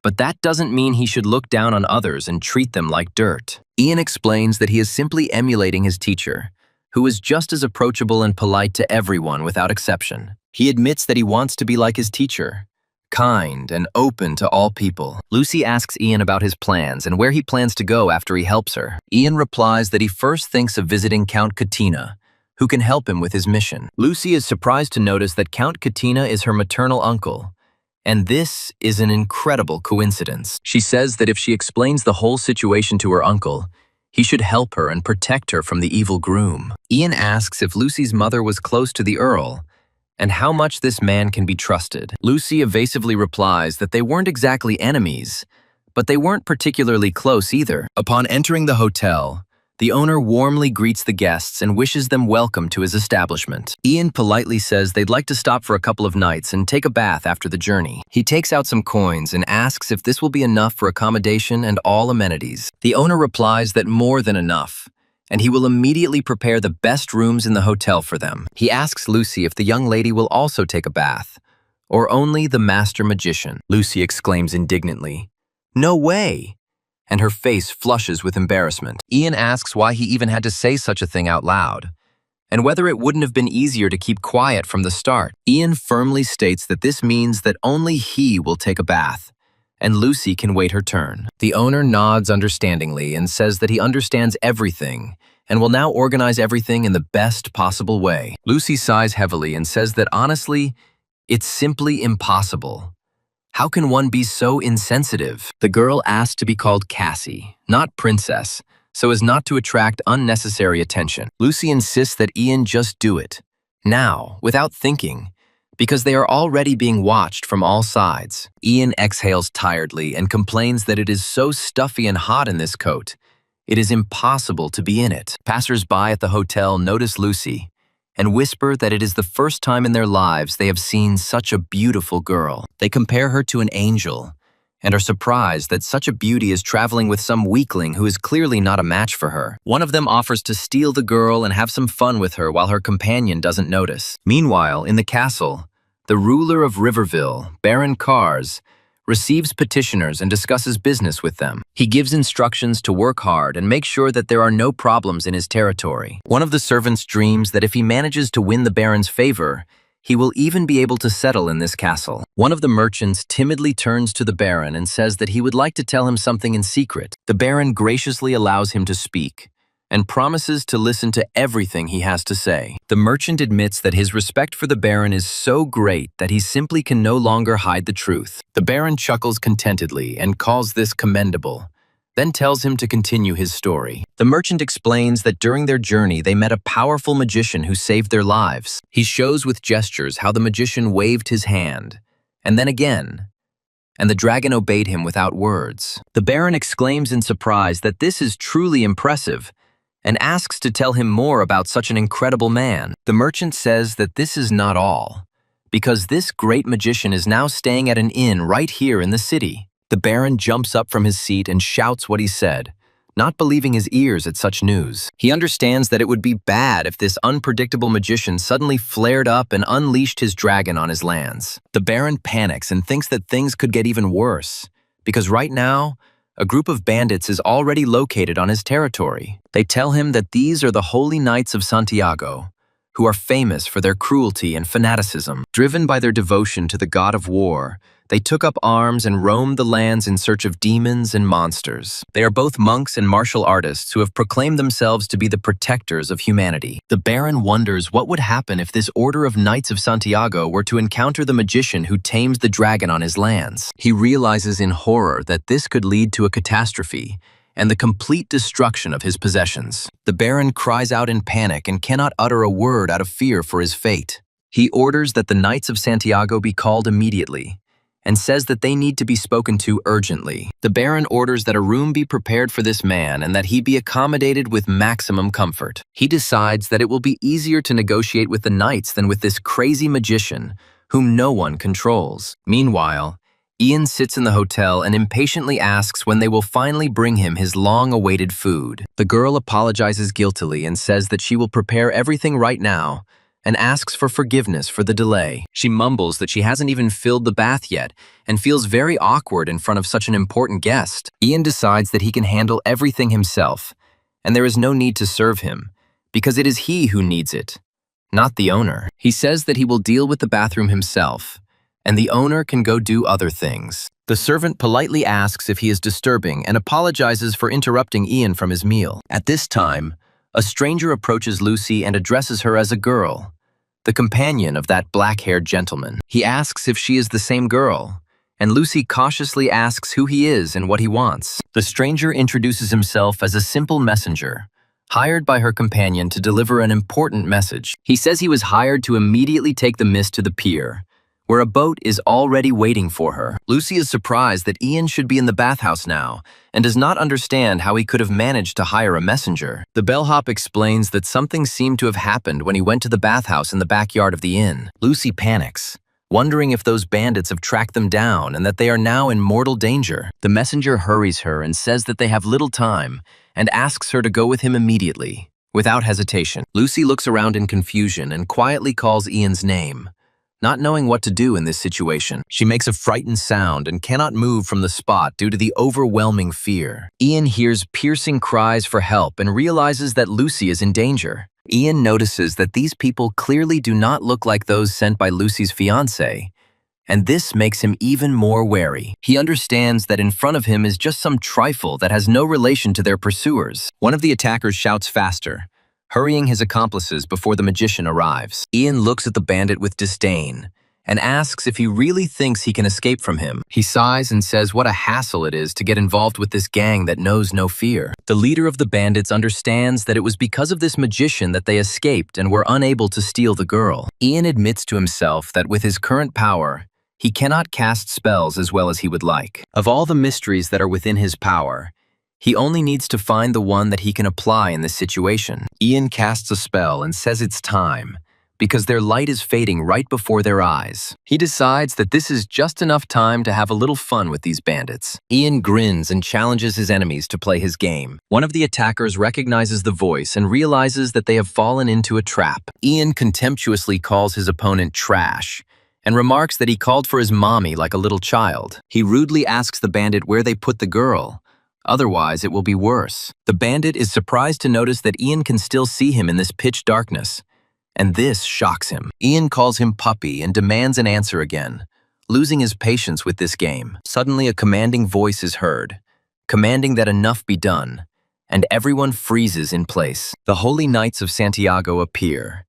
but that doesn't mean he should look down on others and treat them like dirt. Ian explains that he is simply emulating his teacher, who is just as approachable and polite to everyone without exception. He admits that he wants to be like his teacher, kind and open to all people. Lucy asks Ian about his plans and where he plans to go after he helps her. Ian replies that he first thinks of visiting Count Katina, who can help him with his mission. Lucy is surprised to notice that Count Katina is her maternal uncle, and this is an incredible coincidence. She says that if she explains the whole situation to her uncle, he should help her and protect her from the evil groom. Ian asks if Lucy's mother was close to the Earl, and how much this man can be trusted. Lucy evasively replies that they weren't exactly enemies, but they weren't particularly close either. Upon entering the hotel, the owner warmly greets the guests and wishes them welcome to his establishment. Ian politely says they'd like to stop for a couple of nights and take a bath after the journey. He takes out some coins and asks if this will be enough for accommodation and all amenities. The owner replies that more than enough, and he will immediately prepare the best rooms in the hotel for them. He asks Lucy if the young lady will also take a bath, or only the master magician. Lucy exclaims indignantly, "No way!" and her face flushes with embarrassment. Ian asks why he even had to say such a thing out loud, and whether it wouldn't have been easier to keep quiet from the start. Ian firmly states that this means that only he will take a bath, and Lucy can wait her turn. The owner nods understandingly and says that he understands everything and will now organize everything in the best possible way. Lucy sighs heavily and says that honestly, it's simply impossible. How can one be so insensitive? The girl asked to be called Cassie, not Princess, so as not to attract unnecessary attention. Lucy insists that Ian just do it, now, without thinking, because they are already being watched from all sides. Ian exhales tiredly and complains that it is so stuffy and hot in this coat. It is impossible to be in it. Passers-by at the hotel notice Lucy and whisper that it is the first time in their lives they have seen such a beautiful girl. They compare her to an angel and are surprised that such a beauty is traveling with some weakling who is clearly not a match for her. One of them offers to steal the girl and have some fun with her while her companion doesn't notice. Meanwhile, in the castle, the ruler of Riverville, Baron Cars, receives petitioners and discusses business with them. He gives instructions to work hard and make sure that there are no problems in his territory. One of the servants dreams that if he manages to win the Baron's favor, he will even be able to settle in this castle. One of the merchants timidly turns to the Baron and says that he would like to tell him something in secret. The Baron graciously allows him to speak and promises to listen to everything he has to say. The merchant admits that his respect for the Baron is so great that he simply can no longer hide the truth. The Baron chuckles contentedly and calls this commendable, then tells him to continue his story. The merchant explains that during their journey they met a powerful magician who saved their lives. He shows with gestures how the magician waved his hand, and then again, and the dragon obeyed him without words. The Baron exclaims in surprise that this is truly impressive, and asks to tell him more about such an incredible man. The merchant says that this is not all, because this great magician is now staying at an inn right here in the city. The Baron jumps up from his seat and shouts what he said, not believing his ears at such news. He understands that it would be bad if this unpredictable magician suddenly flared up and unleashed his dragon on his lands. The Baron panics and thinks that things could get even worse, because right now, a group of bandits is already located on his territory. They tell him that these are the Holy Knights of Santiago, who are famous for their cruelty and fanaticism. Driven by their devotion to the god of war, they took up arms and roamed the lands in search of demons and monsters. They are both monks and martial artists who have proclaimed themselves to be the protectors of humanity. The Baron wonders what would happen if this order of Knights of Santiago were to encounter the magician who tames the dragon on his lands. He realizes in horror that this could lead to a catastrophe, and the complete destruction of his possessions. The Baron cries out in panic and cannot utter a word out of fear for his fate. He orders that the Knights of Santiago be called immediately, and says that they need to be spoken to urgently. The Baron orders that a room be prepared for this man and that he be accommodated with maximum comfort. He decides that it will be easier to negotiate with the Knights than with this crazy magician, whom no one controls. Meanwhile, Ian sits in the hotel and impatiently asks when they will finally bring him his long-awaited food. The girl apologizes guiltily and says that she will prepare everything right now, and asks for forgiveness for the delay. She mumbles that she hasn't even filled the bath yet and feels very awkward in front of such an important guest. Ian decides that he can handle everything himself, and there is no need to serve him, because it is he who needs it, not the owner. He says that he will deal with the bathroom himself, and the owner can go do other things. The servant politely asks if he is disturbing and apologizes for interrupting Ian from his meal. At this time, a stranger approaches Lucy and addresses her as a girl, the companion of that black-haired gentleman. He asks if she is the same girl, and Lucy cautiously asks who he is and what he wants. The stranger introduces himself as a simple messenger, hired by her companion to deliver an important message. He says he was hired to immediately take the miss to the pier, where a boat is already waiting for her. Lucy is surprised that Ian should be in the bathhouse now and does not understand how he could have managed to hire a messenger. The bellhop explains that something seemed to have happened when he went to the bathhouse in the backyard of the inn. Lucy panics, wondering if those bandits have tracked them down and that they are now in mortal danger. The messenger hurries her and says that they have little time and asks her to go with him immediately. Without hesitation, Lucy looks around in confusion and quietly calls Ian's name. Not knowing what to do in this situation, she makes a frightened sound and cannot move from the spot due to the overwhelming fear. Ian hears piercing cries for help and realizes that Lucy is in danger. Ian notices that these people clearly do not look like those sent by Lucy's fiancé, and this makes him even more wary. He understands that in front of him is just some trifle that has no relation to their pursuers. One of the attackers shouts faster, hurrying his accomplices before the magician arrives. Ian looks at the bandit with disdain and asks if he really thinks he can escape from him. He sighs and says what a hassle it is to get involved with this gang that knows no fear. The leader of the bandits understands that it was because of this magician that they escaped and were unable to steal the girl. Ian admits to himself that with his current power, he cannot cast spells as well as he would like. Of all the mysteries that are within his power, he only needs to find the one that he can apply in this situation. Ian casts a spell and says it's time, because their light is fading right before their eyes. He decides that this is just enough time to have a little fun with these bandits. Ian grins and challenges his enemies to play his game. One of the attackers recognizes the voice and realizes that they have fallen into a trap. Ian contemptuously calls his opponent trash and remarks that he called for his mommy like a little child. He rudely asks the bandit where they put the girl. Otherwise, it will be worse. The bandit is surprised to notice that Ian can still see him in this pitch darkness, and this shocks him. Ian calls him puppy and demands an answer again, losing his patience with this game. Suddenly, a commanding voice is heard, commanding that enough be done, and everyone freezes in place. The Holy Knights of Santiago appear,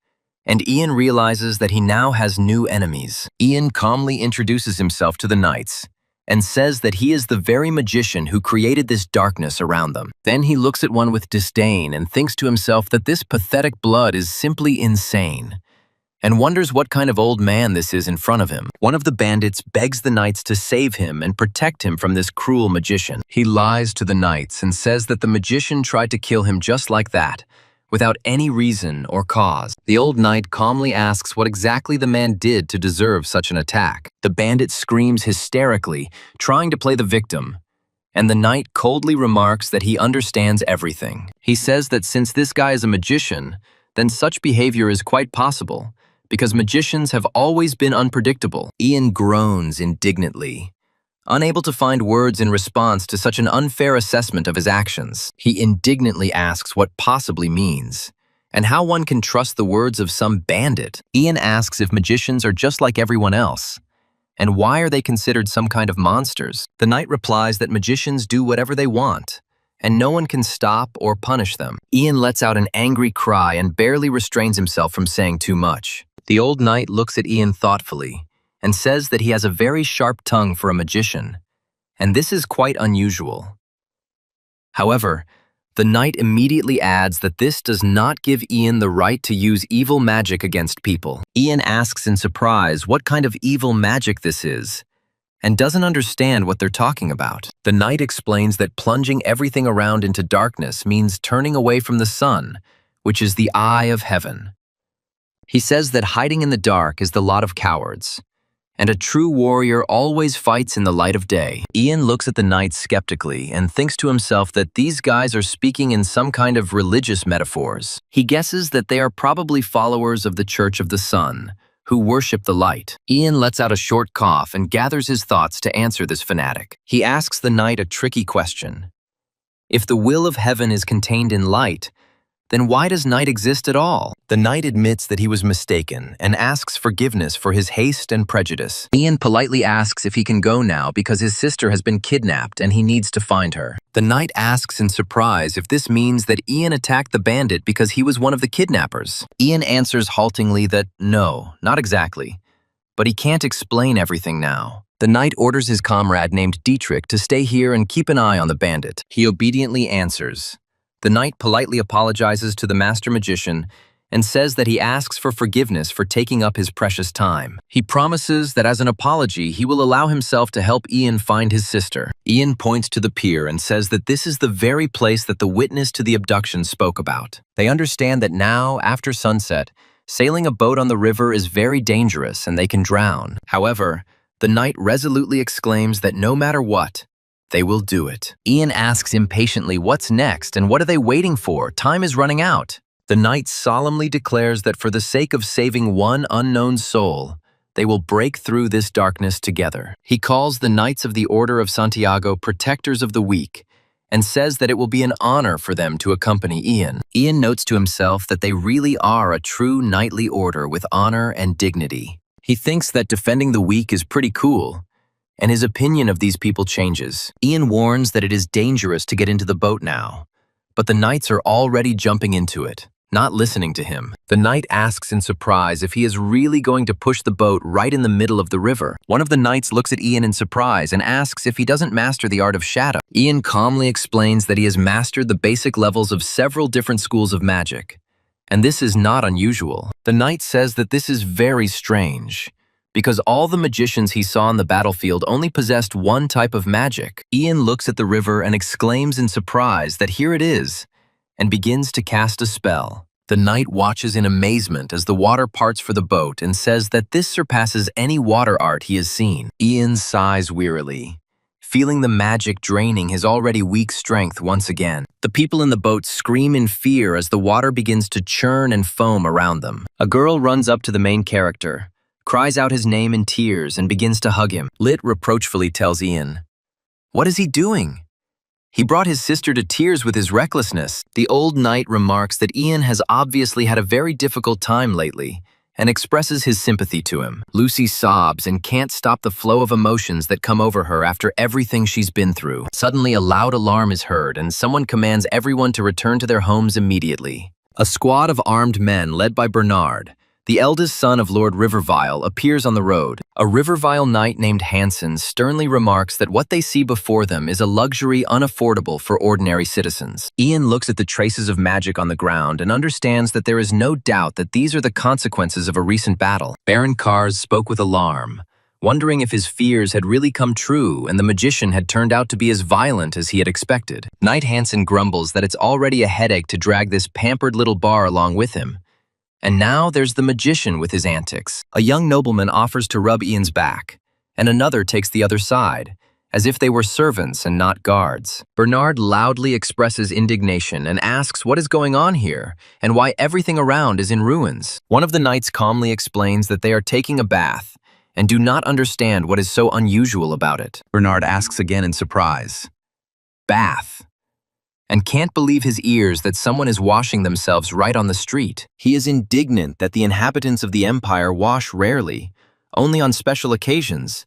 and Ian realizes that he now has new enemies. Ian calmly introduces himself to the knights, and says that he is the very magician who created this darkness around them. Then he looks at one with disdain and thinks to himself that this pathetic blood is simply insane, and wonders what kind of old man this is in front of him. One of the bandits begs the knights to save him and protect him from this cruel magician. He lies to the knights and says that the magician tried to kill him just like that, without any reason or cause. The old knight calmly asks what exactly the man did to deserve such an attack. The bandit screams hysterically, trying to play the victim, and the knight coldly remarks that he understands everything. He says that since this guy is a magician, then such behavior is quite possible, because magicians have always been unpredictable. Ian groans indignantly, unable to find words in response to such an unfair assessment of his actions. He indignantly asks what possibly means, and how one can trust the words of some bandit. Ian asks if magicians are just like everyone else, and why are they considered some kind of monsters? The knight replies that magicians do whatever they want, and no one can stop or punish them. Ian lets out an angry cry and barely restrains himself from saying too much. The old knight looks at Ian thoughtfully, and says that he has a very sharp tongue for a magician, and this is quite unusual. However, the knight immediately adds that this does not give Ian the right to use evil magic against people. Ian asks in surprise what kind of evil magic this is, and doesn't understand what they're talking about. The knight explains that plunging everything around into darkness means turning away from the sun, which is the eye of heaven. He says that hiding in the dark is the lot of cowards, and a true warrior always fights in the light of day. Ian looks at the knight skeptically and thinks to himself that these guys are speaking in some kind of religious metaphors. He guesses that they are probably followers of the Church of the Sun, who worship the light. Ian lets out a short cough and gathers his thoughts to answer this fanatic. He asks the knight a tricky question. If the will of heaven is contained in light, then why does night exist at all? The knight admits that he was mistaken and asks forgiveness for his haste and prejudice. Ian politely asks if he can go now because his sister has been kidnapped and he needs to find her. The knight asks in surprise if this means that Ian attacked the bandit because he was one of the kidnappers. Ian answers haltingly that no, not exactly, but he can't explain everything now. The knight orders his comrade named Dietrich to stay here and keep an eye on the bandit. He obediently answers. The knight politely apologizes to the master magician and says that he asks for forgiveness for taking up his precious time. He promises that as an apology, he will allow himself to help Ian find his sister. Ian points to the pier and says that this is the very place that the witness to the abduction spoke about. They understand that now, after sunset, sailing a boat on the river is very dangerous and they can drown. However, the knight resolutely exclaims that no matter what, they will do it. Ian asks impatiently what's next and what are they waiting for? Time is running out. The knight solemnly declares that for the sake of saving one unknown soul, they will break through this darkness together. He calls the Knights of the Order of Santiago protectors of the weak and says that it will be an honor for them to accompany Ian. Ian notes to himself that they really are a true knightly order with honor and dignity. He thinks that defending the weak is pretty cool, and his opinion of these people changes. Ian warns that it is dangerous to get into the boat now, but the knights are already jumping into it, not listening to him. The knight asks in surprise if he is really going to push the boat right in the middle of the river. One of the knights looks at Ian in surprise and asks if he doesn't master the art of shadow. Ian calmly explains that he has mastered the basic levels of several different schools of magic, and this is not unusual. The knight says that this is very strange, because all the magicians he saw on the battlefield only possessed one type of magic. Ian looks at the river and exclaims in surprise that here it is, and begins to cast a spell. The knight watches in amazement as the water parts for the boat and says that this surpasses any water art he has seen. Ian sighs wearily, feeling the magic draining his already weak strength once again. The people in the boat scream in fear as the water begins to churn and foam around them. A girl runs up to the main character, cries out his name in tears and begins to hug him. Lit reproachfully tells Ian, "What is he doing? He brought his sister to tears with his recklessness." The old knight remarks that Ian has obviously had a very difficult time lately and expresses his sympathy to him. Lucy sobs and can't stop the flow of emotions that come over her after everything she's been through. Suddenly, a loud alarm is heard and someone commands everyone to return to their homes immediately. A squad of armed men led by Bernard, the eldest son of Lord Rivervile, appears on the road. A Rivervile knight named Hansen sternly remarks that what they see before them is a luxury unaffordable for ordinary citizens. Ian looks at the traces of magic on the ground and understands that there is no doubt that these are the consequences of a recent battle. Baron Kars spoke with alarm, wondering if his fears had really come true and the magician had turned out to be as violent as he had expected. Knight Hansen grumbles that it's already a headache to drag this pampered little bar along with him. And now there's the magician with his antics. A young nobleman offers to rub Ian's back, and another takes the other side, as if they were servants and not guards. Bernard loudly expresses indignation and asks what is going on here and why everything around is in ruins. One of the knights calmly explains that they are taking a bath and do not understand what is so unusual about it. Bernard asks again in surprise, "Bath?" and can't believe his ears that someone is washing themselves right on the street. He is indignant that the inhabitants of the empire wash rarely, only on special occasions,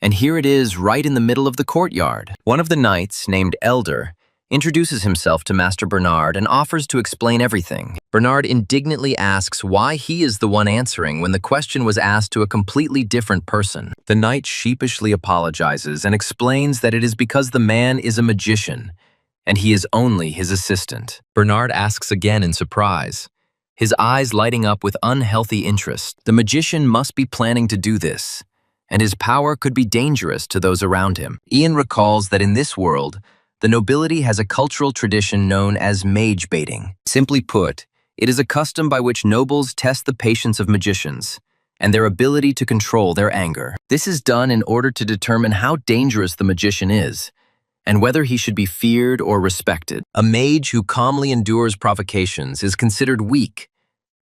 and here it is right in the middle of the courtyard. One of the knights, named Elder, introduces himself to Master Bernard and offers to explain everything. Bernard indignantly asks why he is the one answering when the question was asked to a completely different person. The knight sheepishly apologizes and explains that it is because the man is a magician, and he is only his assistant. Bernard asks again in surprise, his eyes lighting up with unhealthy interest. The magician must be planning to do this, and his power could be dangerous to those around him. Ian recalls that in this world, the nobility has a cultural tradition known as mage baiting. Simply put, it is a custom by which nobles test the patience of magicians and their ability to control their anger. This is done in order to determine how dangerous the magician is and whether he should be feared or respected. A mage who calmly endures provocations is considered weak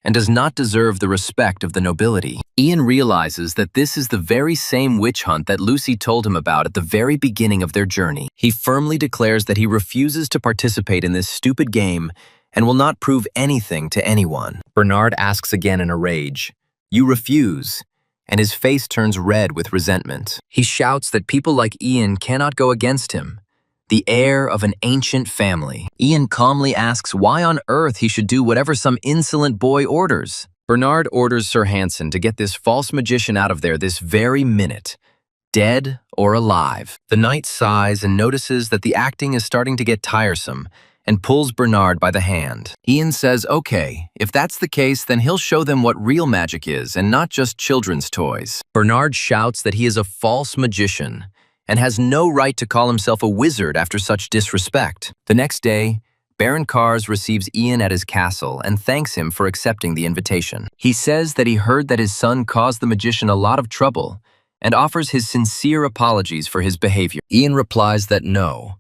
and does not deserve the respect of the nobility. Ian realizes that this is the very same witch hunt that Lucy told him about at the very beginning of their journey. He firmly declares that he refuses to participate in this stupid game and will not prove anything to anyone. Bernard asks again in a rage, "You refuse," and his face turns red with resentment. He shouts that people like Ian cannot go against him, the heir of an ancient family. Ian calmly asks why on earth he should do whatever some insolent boy orders. Bernard orders Sir Hansen to get this false magician out of there this very minute, dead or alive. The knight sighs and notices that the acting is starting to get tiresome and pulls Bernard by the hand. Ian says, okay, if that's the case, then he'll show them what real magic is and not just children's toys. Bernard shouts that he is a false magician and has no right to call himself a wizard after such disrespect. The next day, Baron Kars receives Ian at his castle and thanks him for accepting the invitation. He says that he heard that his son caused the magician a lot of trouble and offers his sincere apologies for his behavior. Ian replies that no.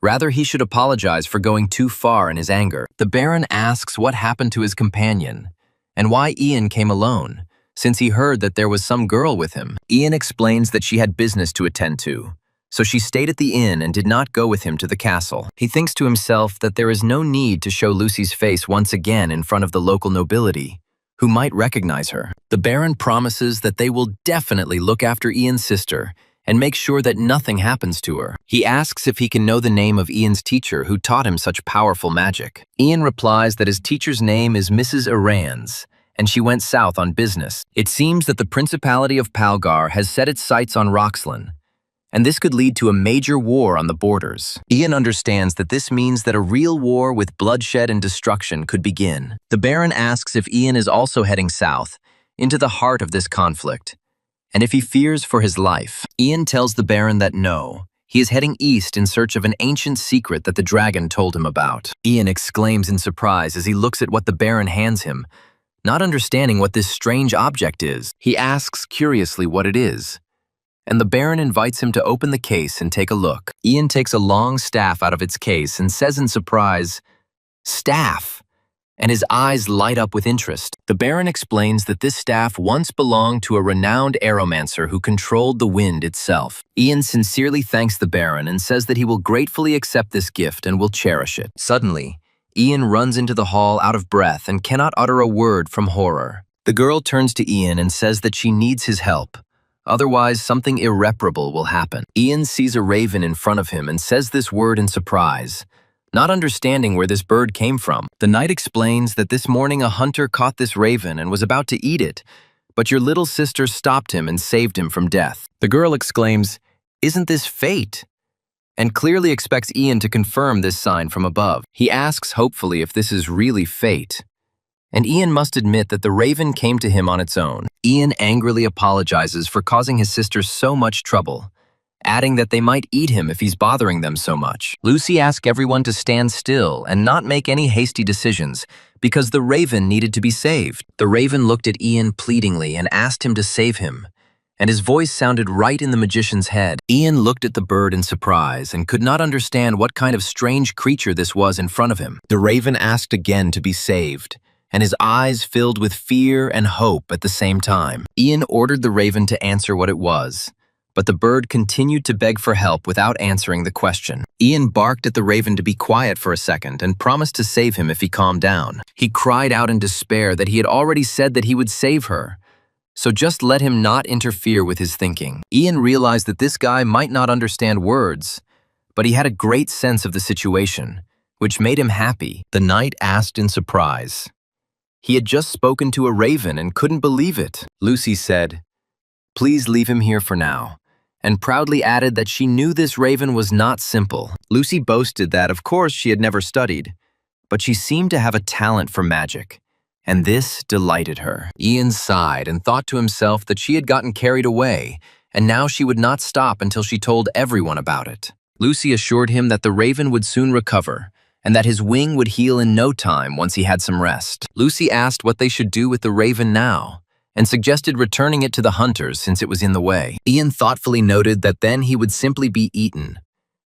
Rather, he should apologize for going too far in his anger. The Baron asks what happened to his companion and why Ian came alone, since he heard that there was some girl with him. Ian explains that she had business to attend to, so she stayed at the inn and did not go with him to the castle. He thinks to himself that there is no need to show Lucy's face once again in front of the local nobility, who might recognize her. The Baron promises that they will definitely look after Ian's sister and make sure that nothing happens to her. He asks if he can know the name of Ian's teacher who taught him such powerful magic. Ian replies that his teacher's name is Mrs. Arans, and she went south on business. It seems that the Principality of Palgar has set its sights on Roxlin, and this could lead to a major war on the borders. Ian understands that this means that a real war with bloodshed and destruction could begin. The Baron asks if Ian is also heading south, into the heart of this conflict, and if he fears for his life. Ian tells the Baron that no, he is heading east in search of an ancient secret that the dragon told him about. Ian exclaims in surprise as he looks at what the Baron hands him, not understanding what this strange object is. He asks curiously what it is, and the Baron invites him to open the case and take a look. Ian takes a long staff out of its case and says in surprise, "Staff," and his eyes light up with interest. The Baron explains that this staff once belonged to a renowned aeromancer who controlled the wind itself. Ian sincerely thanks the Baron and says that he will gratefully accept this gift and will cherish it. Suddenly, Ian runs into the hall out of breath and cannot utter a word from horror. The girl turns to Ian and says that she needs his help. Otherwise, something irreparable will happen. Ian sees a raven in front of him and says this word in surprise, not understanding where this bird came from. The knight explains that this morning a hunter caught this raven and was about to eat it, but your little sister stopped him and saved him from death. The girl exclaims, "Isn't this fate?" and clearly expects Ian to confirm this sign from above. He asks hopefully if this is really fate, and Ian must admit that the raven came to him on its own. Ian angrily apologizes for causing his sister so much trouble, adding that they might eat him if he's bothering them so much. Lucy asks everyone to stand still and not make any hasty decisions because the raven needed to be saved. The raven looked at Ian pleadingly and asked him to save him, and his voice sounded right in the magician's head. Ian looked at the bird in surprise and could not understand what kind of strange creature this was in front of him. The raven asked again to be saved, and his eyes filled with fear and hope at the same time. Ian ordered the raven to answer what it was, but the bird continued to beg for help without answering the question. Ian barked at the raven to be quiet for a second and promised to save him if he calmed down. He cried out in despair that he had already said that he would save her, so just let him not interfere with his thinking. Ian realized that this guy might not understand words, but he had a great sense of the situation, which made him happy. The knight asked in surprise. He had just spoken to a raven and couldn't believe it. Lucy said, "Please leave him here for now, and proudly added that she knew this raven was not simple. Lucy boasted that, of course, she had never studied, but she seemed to have a talent for magic, and this delighted her. Ian sighed and thought to himself that she had gotten carried away, and now she would not stop until she told everyone about it. Lucy assured him that the raven would soon recover, and that his wing would heal in no time once he had some rest. Lucy asked what they should do with the raven now, and suggested returning it to the hunters since it was in the way. Ian thoughtfully noted that then he would simply be eaten,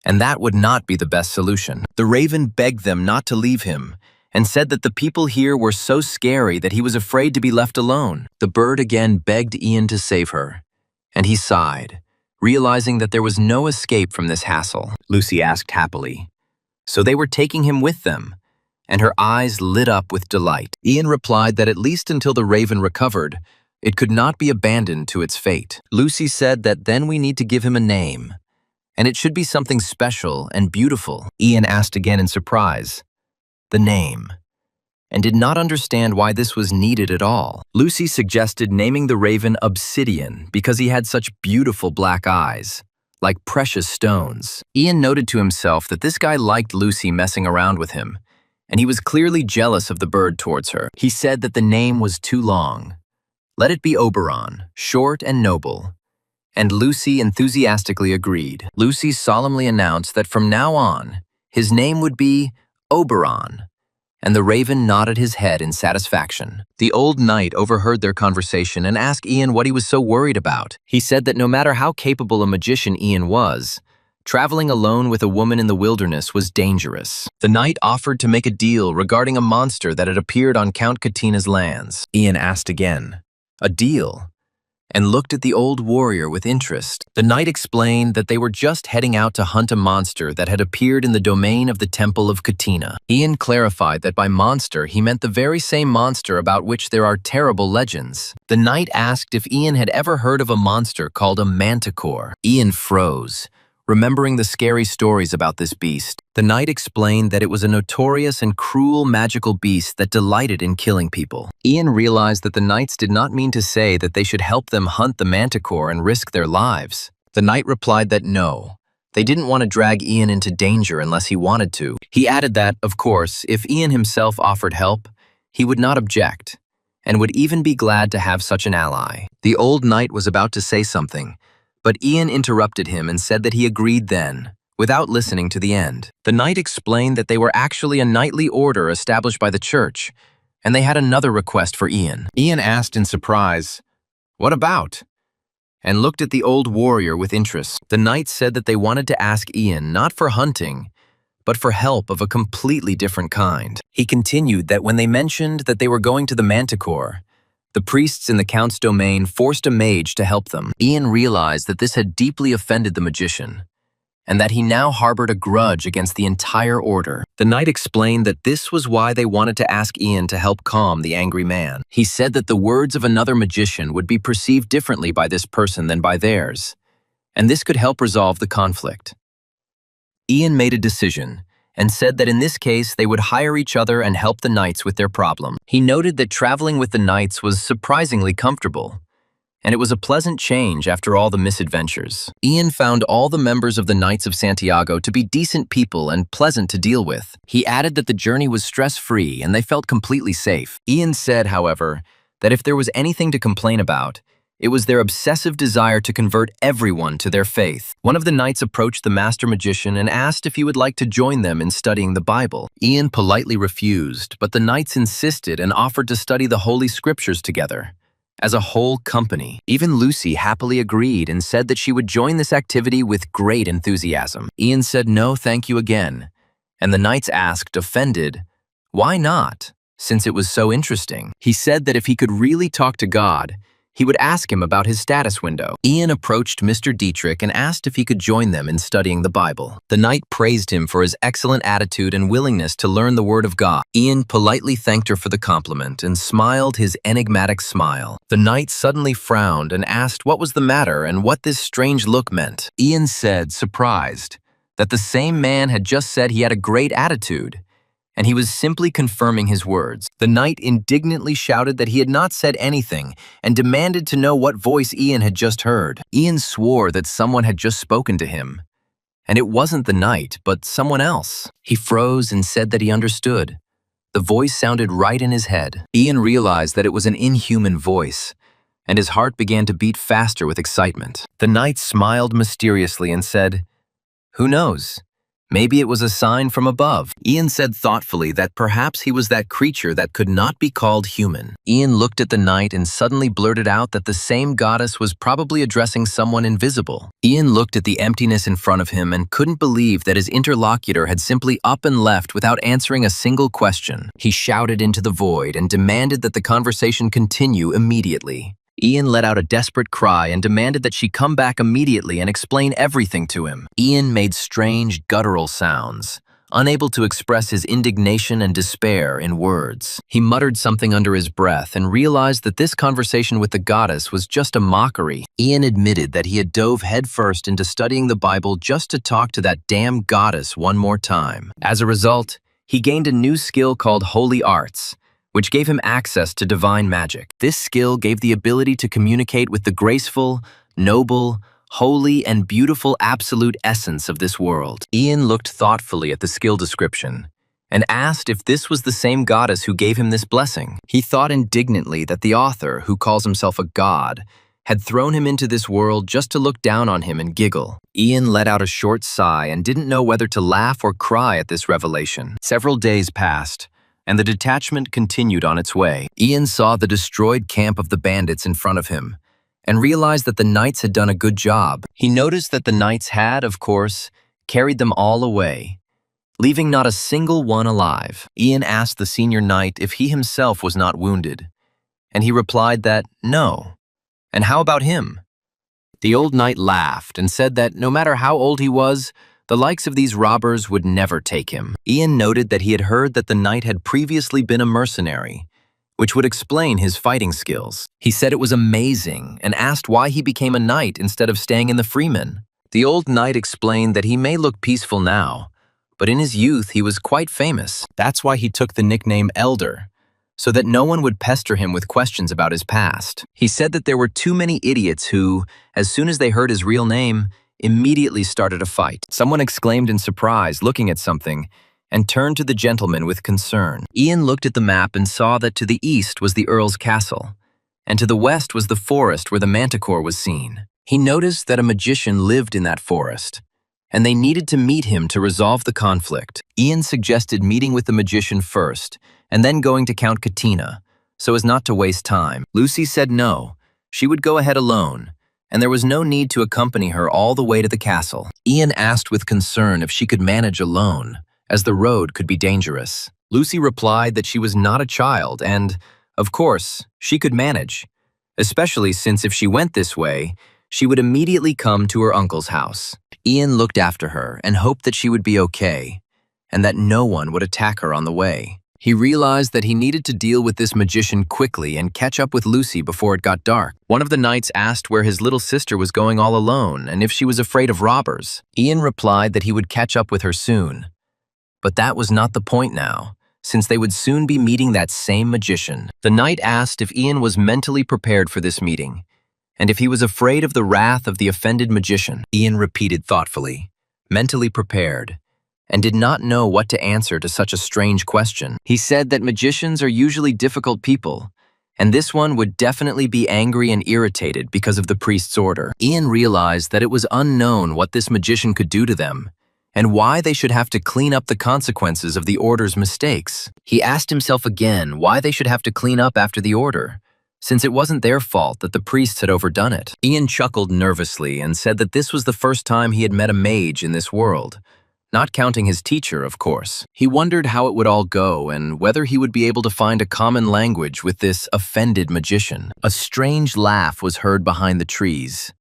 and that would not be the best solution. The raven begged them not to leave him, and said that the people here were so scary that he was afraid to be left alone. The bird again begged Ian to save her, and he sighed, realizing that there was no escape from this hassle. Lucy asked happily, "So they were taking him with them?" And her eyes lit up with delight. Ian replied that at least until the raven recovered, it could not be abandoned to its fate. Lucy said that then we need to give him a name, and it should be something special and beautiful. Ian asked again in surprise, the name, and did not understand why this was needed at all. Lucy suggested naming the raven Obsidian because he had such beautiful black eyes, like precious stones. Ian noted to himself that this guy liked Lucy messing around with him, and he was clearly jealous of the bird towards her. He said that the name was too long. Let it be Oberon, short and noble. And Lucy enthusiastically agreed. Lucy solemnly announced that from now on, his name would be Oberon, and the raven nodded his head in satisfaction. The old knight overheard their conversation and asked Ian what he was so worried about. He said that no matter how capable a magician Ian was, traveling alone with a woman in the wilderness was dangerous. The knight offered to make a deal regarding a monster that had appeared on Count Katina's lands. Ian asked again, "A deal?" and looked at the old warrior with interest. The knight explained that they were just heading out to hunt a monster that had appeared in the domain of the Temple of Katina. Ian clarified that by monster he meant the very same monster about which there are terrible legends. The knight asked if Ian had ever heard of a monster called a manticore. Ian froze, remembering the scary stories about this beast. The knight explained that it was a notorious and cruel magical beast that delighted in killing people. Ian realized that the knights did not mean to say that they should help them hunt the manticore and risk their lives. The knight replied that no, they didn't want to drag Ian into danger unless he wanted to. He added that, of course, if Ian himself offered help, he would not object, and would even be glad to have such an ally. The old knight was about to say something, but Ian interrupted him and said that he agreed then, without listening to the end. The knight explained that they were actually a knightly order established by the church, and they had another request for Ian. Ian asked in surprise, "What about?" and looked at the old warrior with interest. The knight said that they wanted to ask Ian not for hunting, but for help of a completely different kind. He continued that when they mentioned that they were going to the manticore, the priests in the Count's domain forced a mage to help them. Ian realized that this had deeply offended the magician, and that he now harbored a grudge against the entire order. The knight explained that this was why they wanted to ask Ian to help calm the angry man. He said that the words of another magician would be perceived differently by this person than by theirs, and this could help resolve the conflict. Ian made a decision, and said that in this case they would hire each other and help the knights with their problem. He noted that traveling with the knights was surprisingly comfortable, and it was a pleasant change after all the misadventures. Ian found all the members of the Knights of Santiago to be decent people and pleasant to deal with. He added that the journey was stress-free and they felt completely safe. Ian said, however, that if there was anything to complain about, it was their obsessive desire to convert everyone to their faith. One of the knights approached the master magician and asked if he would like to join them in studying the Bible. Ian politely refused, but the knights insisted and offered to study the Holy Scriptures together, as a whole company. Even Lucy happily agreed and said that she would join this activity with great enthusiasm. Ian said no thank you again, and the knights asked, offended, why not, since it was so interesting. He said that if he could really talk to God, he would ask him about his status window. Ian approached Mr. Dietrich and asked if he could join them in studying the Bible. The knight praised him for his excellent attitude and willingness to learn the Word of God. Ian politely thanked her for the compliment and smiled his enigmatic smile. The knight suddenly frowned and asked what was the matter and what this strange look meant. Ian said, surprised, that the same man had just said he had a great attitude, and he was simply confirming his words. The knight indignantly shouted that he had not said anything and demanded to know what voice Ian had just heard. Ian swore that someone had just spoken to him, and it wasn't the knight, but someone else. He froze and said that he understood. The voice sounded right in his head. Ian realized that it was an inhuman voice, and his heart began to beat faster with excitement. The knight smiled mysteriously and said, "Who knows? Maybe it was a sign from above." Ian said thoughtfully that perhaps he was that creature that could not be called human. Ian looked at the knight and suddenly blurted out that the same goddess was probably addressing someone invisible. Ian looked at the emptiness in front of him and couldn't believe that his interlocutor had simply up and left without answering a single question. He shouted into the void and demanded that the conversation continue immediately. Ian let out a desperate cry and demanded that she come back immediately and explain everything to him. Ian made strange, guttural sounds, unable to express his indignation and despair in words. He muttered something under his breath and realized that this conversation with the goddess was just a mockery. Ian admitted that he had dove headfirst into studying the Bible just to talk to that damn goddess one more time. As a result, he gained a new skill called Holy Arts, which gave him access to divine magic. This skill gave the ability to communicate with the graceful, noble, holy, and beautiful absolute essence of this world. Ian looked thoughtfully at the skill description and asked if this was the same goddess who gave him this blessing. He thought indignantly that the author, who calls himself a god, had thrown him into this world just to look down on him and giggle. Ian let out a short sigh and didn't know whether to laugh or cry at this revelation. Several days passed, and the detachment continued on its way. Ian saw the destroyed camp of the bandits in front of him and realized that the knights had done a good job. He noticed that the knights had, of course, carried them all away, leaving not a single one alive. Ian asked the senior knight if he himself was not wounded, and he replied that no. And how about him? The old knight laughed and said that no matter how old he was, the likes of these robbers would never take him. Ian noted that he had heard that the knight had previously been a mercenary, which would explain his fighting skills. He said it was amazing and asked why he became a knight instead of staying in the freemen. The old knight explained that he may look peaceful now, but in his youth he was quite famous. That's why he took the nickname Elder, so that no one would pester him with questions about his past. He said that there were too many idiots who, as soon as they heard his real name, immediately started a fight. Someone exclaimed in surprise, looking at something, and turned to the gentleman with concern. Ian looked at the map and saw that to the east was the Earl's castle, and to the west was the forest where the manticore was seen. He noticed that a magician lived in that forest, and they needed to meet him to resolve the conflict. Ian suggested meeting with the magician first, and then going to Count Katina, so as not to waste time. Lucy said no, she would go ahead alone, and there was no need to accompany her all the way to the castle. Ian asked with concern if she could manage alone, as the road could be dangerous. Lucy replied that she was not a child and, of course, she could manage, especially since if she went this way, she would immediately come to her uncle's house. Ian looked after her and hoped that she would be okay, and that no one would attack her on the way. He realized that he needed to deal with this magician quickly and catch up with Lucy before it got dark. One of the knights asked where his little sister was going all alone and if she was afraid of robbers. Ian replied that he would catch up with her soon. But that was not the point now, since they would soon be meeting that same magician. The knight asked if Ian was mentally prepared for this meeting, and if he was afraid of the wrath of the offended magician. Ian repeated thoughtfully, mentally prepared, and did not know what to answer to such a strange question. He said that magicians are usually difficult people, and this one would definitely be angry and irritated because of the priest's order. Ian realized that it was unknown what this magician could do to them, and why they should have to clean up the consequences of the order's mistakes. He asked himself again why they should have to clean up after the order, since it wasn't their fault that the priests had overdone it. Ian chuckled nervously and said that this was the first time he had met a mage in this world, not counting his teacher, of course. He wondered how it would all go and whether he would be able to find a common language with this offended magician. A strange laugh was heard behind the trees.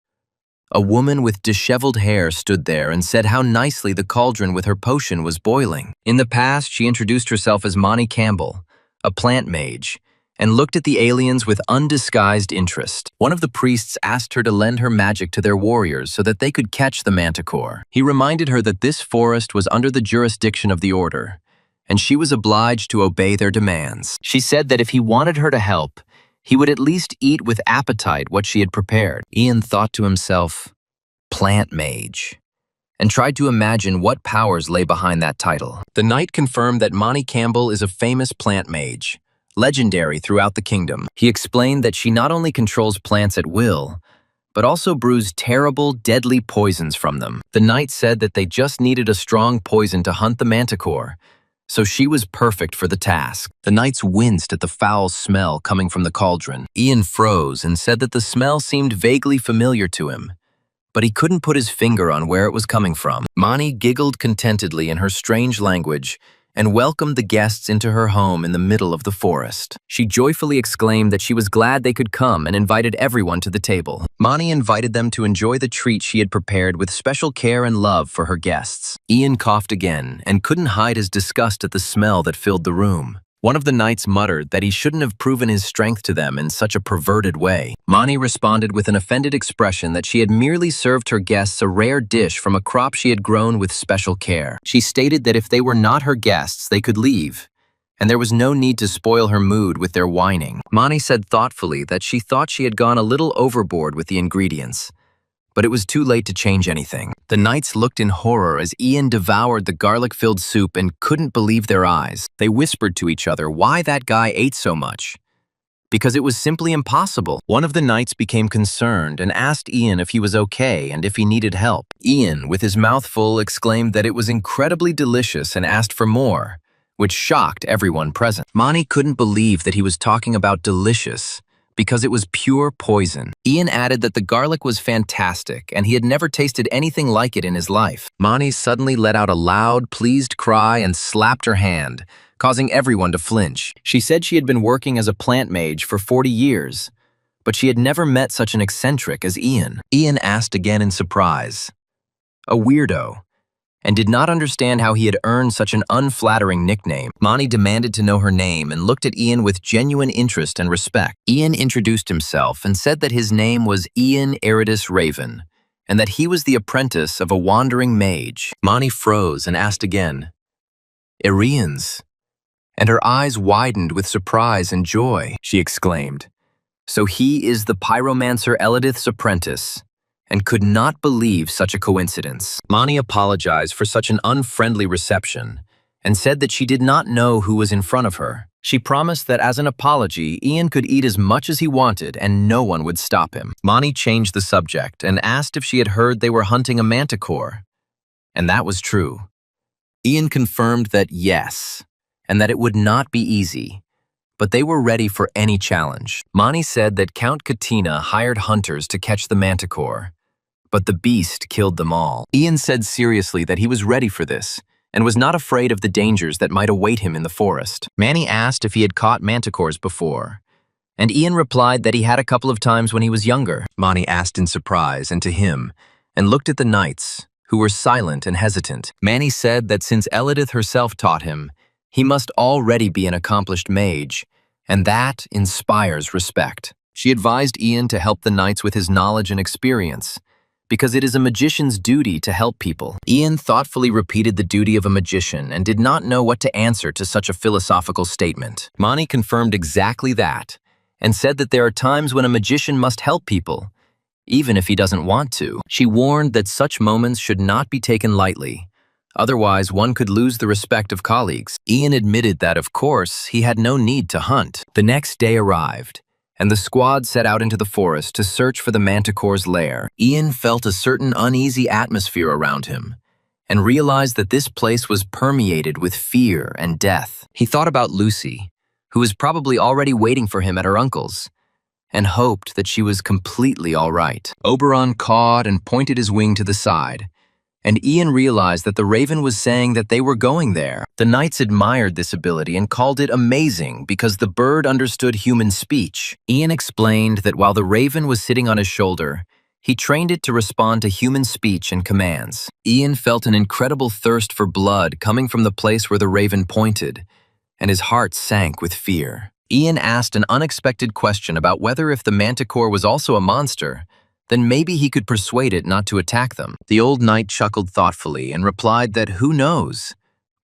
A woman with disheveled hair stood there and said how nicely the cauldron with her potion was boiling. In the past, she introduced herself as Monty Campbell, a plant mage, and looked at the aliens with undisguised interest. One of the priests asked her to lend her magic to their warriors so that they could catch the manticore. He reminded her that this forest was under the jurisdiction of the order, and she was obliged to obey their demands. She said that if he wanted her to help, he would at least eat with appetite what she had prepared. Ian thought to himself, "Plant Mage," and tried to imagine what powers lay behind that title. The knight confirmed that Monty Campbell is a famous plant mage, legendary throughout the kingdom. He explained that she not only controls plants at will, but also brews terrible, deadly poisons from them. The knight said that they just needed a strong poison to hunt the manticore, so she was perfect for the task. The knights winced at the foul smell coming from the cauldron. Ian froze and said that the smell seemed vaguely familiar to him, but he couldn't put his finger on where it was coming from. Mani giggled contentedly in her strange language and welcomed the guests into her home in the middle of the forest. She joyfully exclaimed that she was glad they could come and invited everyone to the table. Mani invited them to enjoy the treat she had prepared with special care and love for her guests. Ian coughed again and couldn't hide his disgust at the smell that filled the room. One of the knights muttered that he shouldn't have proven his strength to them in such a perverted way. Mani responded with an offended expression that she had merely served her guests a rare dish from a crop she had grown with special care. She stated that if they were not her guests, they could leave, and there was no need to spoil her mood with their whining. Mani said thoughtfully that she thought she had gone a little overboard with the ingredients, but it was too late to change anything. The knights looked in horror as Ian devoured the garlic-filled soup and couldn't believe their eyes. They whispered to each other why that guy ate so much, because it was simply impossible. One of the knights became concerned and asked Ian if he was okay and if he needed help. Ian, with his mouth full, exclaimed that it was incredibly delicious and asked for more, which shocked everyone present. Mani couldn't believe that he was talking about delicious, because it was pure poison. Ian added that the garlic was fantastic and he had never tasted anything like it in his life. Mani suddenly let out a loud, pleased cry and slapped her hand, causing everyone to flinch. She said she had been working as a plant mage for 40 years, but she had never met such an eccentric as Ian. Ian asked again in surprise, a weirdo, and did not understand how he had earned such an unflattering nickname. Mani demanded to know her name and looked at Ian with genuine interest and respect. Ian introduced himself and said that his name was Ian Eridus Raven, and that he was the apprentice of a wandering mage. Mani froze and asked again, "Irians?" And her eyes widened with surprise and joy. She exclaimed, "So he is the pyromancer Elidith's apprentice," and could not believe such a coincidence. Mani apologized for such an unfriendly reception and said that she did not know who was in front of her. She promised that as an apology, Ian could eat as much as he wanted and no one would stop him. Mani changed the subject and asked if she had heard they were hunting a manticore, and that was true. Ian confirmed that yes, and that it would not be easy, but they were ready for any challenge. Mani said that Count Katina hired hunters to catch the manticore, but the beast killed them all. Ian said seriously that he was ready for this and was not afraid of the dangers that might await him in the forest. Mani asked if he had caught manticores before, and Ian replied that he had a couple of times when he was younger. Mani asked in surprise and to him, and looked at the knights, who were silent and hesitant. Mani said that since Elidith herself taught him, he must already be an accomplished mage, and that inspires respect. She advised Ian to help the knights with his knowledge and experience, because it is a magician's duty to help people. Ian thoughtfully repeated the duty of a magician and did not know what to answer to such a philosophical statement. Mani confirmed exactly that, and said that there are times when a magician must help people, even if he doesn't want to. She warned that such moments should not be taken lightly, otherwise one could lose the respect of colleagues. Ian admitted that, of course, he had no need to hunt. The next day arrived, and the squad set out into the forest to search for the manticore's lair. Ian felt a certain uneasy atmosphere around him, and realized that this place was permeated with fear and death. He thought about Lucy, who was probably already waiting for him at her uncle's, and hoped that she was completely all right. Oberon cawed and pointed his wing to the side, and Ian realized that the raven was saying that they were going there. The knights admired this ability and called it amazing because the bird understood human speech. Ian explained that while the raven was sitting on his shoulder, he trained it to respond to human speech and commands. Ian felt an incredible thirst for blood coming from the place where the raven pointed, and his heart sank with fear. Ian asked an unexpected question about whether if the manticore was also a monster, then maybe he could persuade it not to attack them. The old knight chuckled thoughtfully and replied that who knows,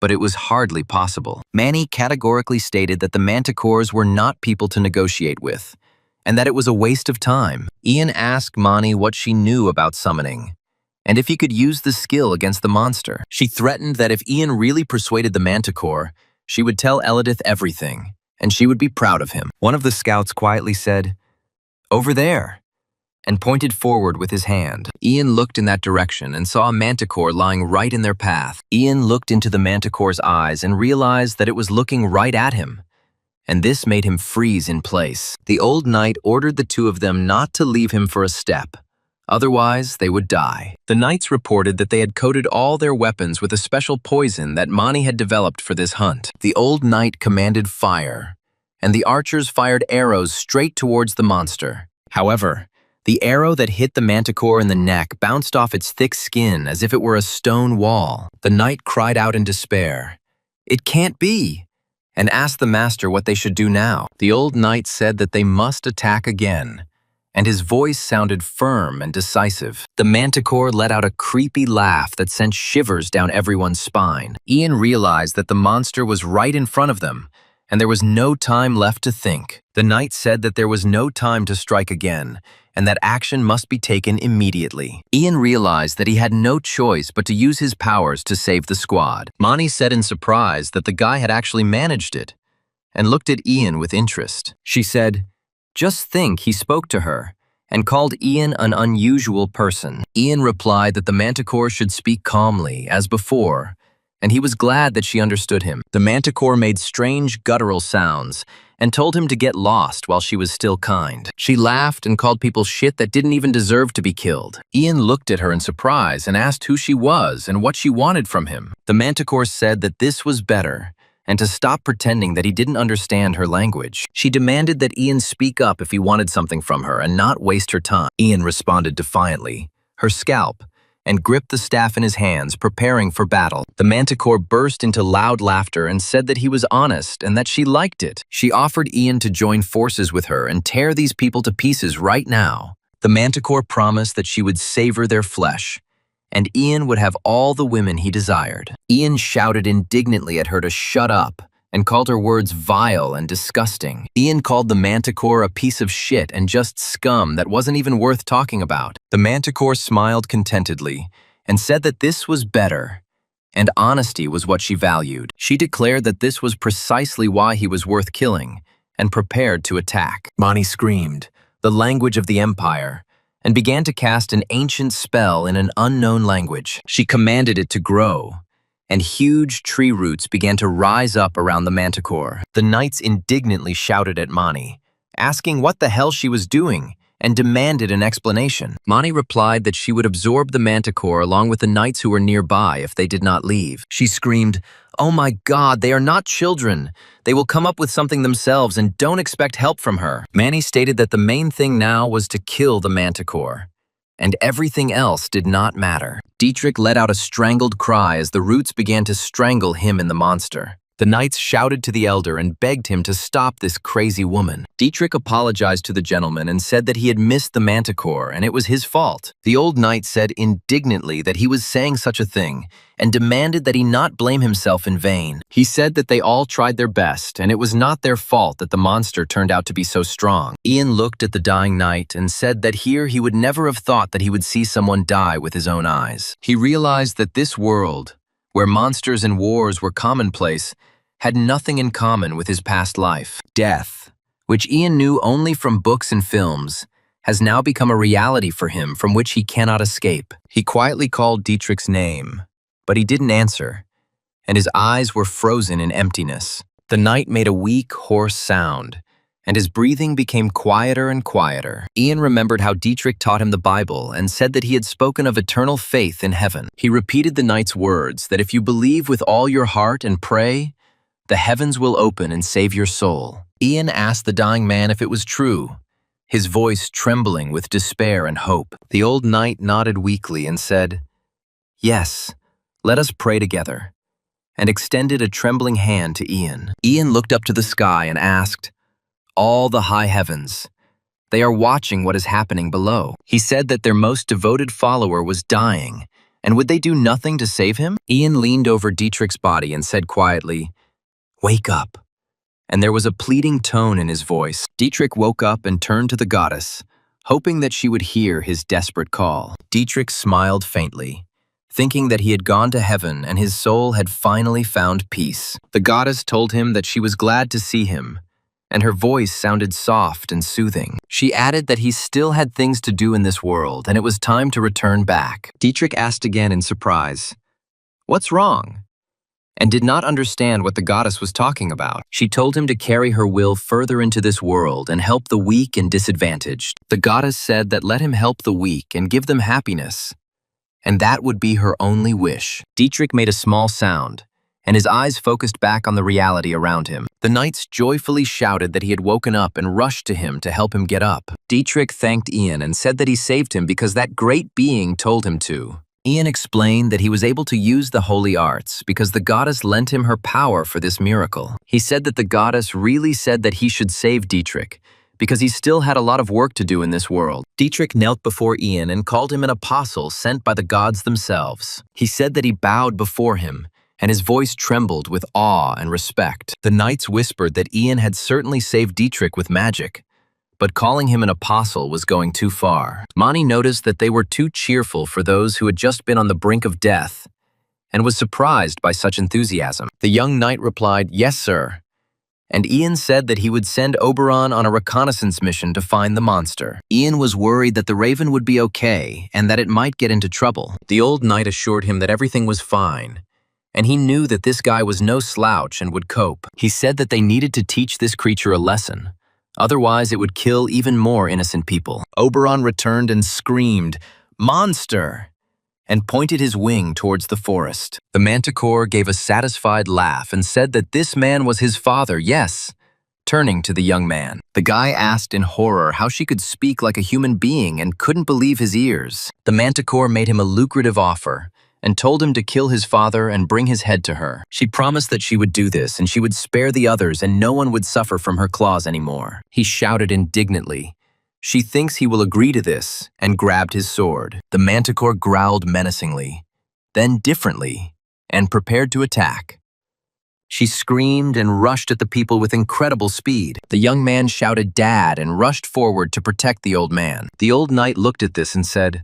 but it was hardly possible. Manny categorically stated that the Manticores were not people to negotiate with, and that it was a waste of time. Ian asked Mani what she knew about summoning, and if he could use the skill against the monster. She threatened that if Ian really persuaded the Manticore, she would tell Elidith everything, and she would be proud of him. One of the scouts quietly said, "Over there," and pointed forward with his hand. Ian looked in that direction and saw a manticore lying right in their path. Ian looked into the manticore's eyes and realized that it was looking right at him, and this made him freeze in place. The old knight ordered the two of them not to leave him for a step, otherwise they would die. The knights reported that they had coated all their weapons with a special poison that Mani had developed for this hunt. The old knight commanded fire, and the archers fired arrows straight towards the monster. However, the arrow that hit the manticore in the neck bounced off its thick skin as if it were a stone wall. The knight cried out in despair, "It can't be!" and asked the master what they should do now. The old knight said that they must attack again, and his voice sounded firm and decisive. The manticore let out a creepy laugh that sent shivers down everyone's spine. Ian realized that the monster was right in front of them, and there was no time left to think. The knight said that there was no time to strike again, and that action must be taken immediately. Ian realized that he had no choice but to use his powers to save the squad. Mani said in surprise that the guy had actually managed it, and looked at Ian with interest. She said, "Just think, he spoke to her, and called Ian an unusual person." Ian replied that the manticore should speak calmly, as before, and he was glad that she understood him. The manticore made strange guttural sounds and told him to get lost while she was still kind. She laughed and called people shit that didn't even deserve to be killed. Ian looked at her in surprise and asked who she was and what she wanted from him. The manticore said that this was better, and to stop pretending that he didn't understand her language. She demanded that Ian speak up if he wanted something from her and not waste her time. Ian responded defiantly, her scalp, and gripped the staff in his hands, preparing for battle. The manticore burst into loud laughter and said that he was honest and that she liked it. She offered Ian to join forces with her and tear these people to pieces right now. The manticore promised that she would savor their flesh, and Ian would have all the women he desired. Ian shouted indignantly at her to shut up and called her words vile and disgusting. Ian called the manticore a piece of shit and just scum that wasn't even worth talking about. The manticore smiled contentedly and said that this was better, and honesty was what she valued. She declared that this was precisely why he was worth killing, and prepared to attack. Mani screamed, the language of the Empire, and began to cast an ancient spell in an unknown language. She commanded it to grow, and huge tree roots began to rise up around the manticore. The knights indignantly shouted at Mani, asking what the hell she was doing, and demanded an explanation. Mani replied that she would absorb the manticore along with the knights who were nearby if they did not leave. She screamed, "Oh my God, they are not children. They will come up with something themselves and don't expect help from her." Mani stated that the main thing now was to kill the manticore, and everything else did not matter. Dietrich let out a strangled cry as the roots began to strangle him and the monster. The knights shouted to the elder and begged him to stop this crazy woman. Dietrich apologized to the gentleman and said that he had missed the manticore and it was his fault. The old knight said indignantly that he was saying such a thing and demanded that he not blame himself in vain. He said that they all tried their best and it was not their fault that the monster turned out to be so strong. Ian looked at the dying knight and said that here he would never have thought that he would see someone die with his own eyes. He realized that this world, where monsters and wars were commonplace, had nothing in common with his past life. Death, which Ian knew only from books and films, has now become a reality for him from which he cannot escape. He quietly called Dietrich's name, but he didn't answer, and his eyes were frozen in emptiness. The knight made a weak, hoarse sound, and his breathing became quieter and quieter. Ian remembered how Dietrich taught him the Bible and said that he had spoken of eternal faith in heaven. He repeated the knight's words that if you believe with all your heart and pray, the heavens will open and save your soul. Ian asked the dying man if it was true, his voice trembling with despair and hope. The old knight nodded weakly and said, "Yes, let us pray together," and extended a trembling hand to Ian. Ian looked up to the sky and asked, "All the high heavens, they are watching what is happening below." He said that their most devoted follower was dying, And would they do nothing to save him? Ian leaned over Dietrich's body and said quietly, "Wake up." And there was a pleading tone in his voice. Dietrich woke up and turned to the goddess, hoping that she would hear his desperate call. Dietrich smiled faintly, thinking that he had gone to heaven and his soul had finally found peace. The goddess told him that she was glad to see him, and her voice sounded soft and soothing. She added that he still had things to do in this world and it was time to return back. Dietrich asked again in surprise, "What's wrong?" and did not understand what the goddess was talking about. She told him to carry her will further into this world and help the weak and disadvantaged. The goddess said that let him help the weak and give them happiness, and that would be her only wish. Dietrich made a small sound, and his eyes focused back on the reality around him. The knights joyfully shouted that he had woken up and rushed to him to help him get up. Dietrich thanked Ian and said that he saved him because that great being told him to. Ian explained that he was able to use the holy arts because the goddess lent him her power for this miracle. He said that the goddess really said that he should save Dietrich because he still had a lot of work to do in this world. Dietrich knelt before Ian and called him an apostle sent by the gods themselves. He said that he bowed before him, and his voice trembled with awe and respect. The knights whispered that Ian had certainly saved Dietrich with magic, but calling him an apostle was going too far. Mani noticed that they were too cheerful for those who had just been on the brink of death, and was surprised by such enthusiasm. The young knight replied, "Yes, sir." And Ian said that he would send Oberon on a reconnaissance mission to find the monster. Ian was worried that the raven would be okay and that it might get into trouble. The old knight assured him that everything was fine, and he knew that this guy was no slouch and would cope. He said that they needed to teach this creature a lesson. Otherwise, it would kill even more innocent people. Oberon returned and screamed, "Monster!" and pointed his wing towards the forest. The manticore gave a satisfied laugh and said that this man was his father, yes, turning to the young man. The guy asked in horror how she could speak like a human being and couldn't believe his ears. The manticore made him a lucrative offer and told him to kill his father and bring his head to her. She promised that she would do this and she would spare the others and no one would suffer from her claws anymore. He shouted indignantly, "She thinks he will agree to this," and grabbed his sword. The manticore growled menacingly, then differently, and prepared to attack. She screamed and rushed at the people with incredible speed. The young man shouted "Dad" and rushed forward to protect the old man. The old knight looked at this and said,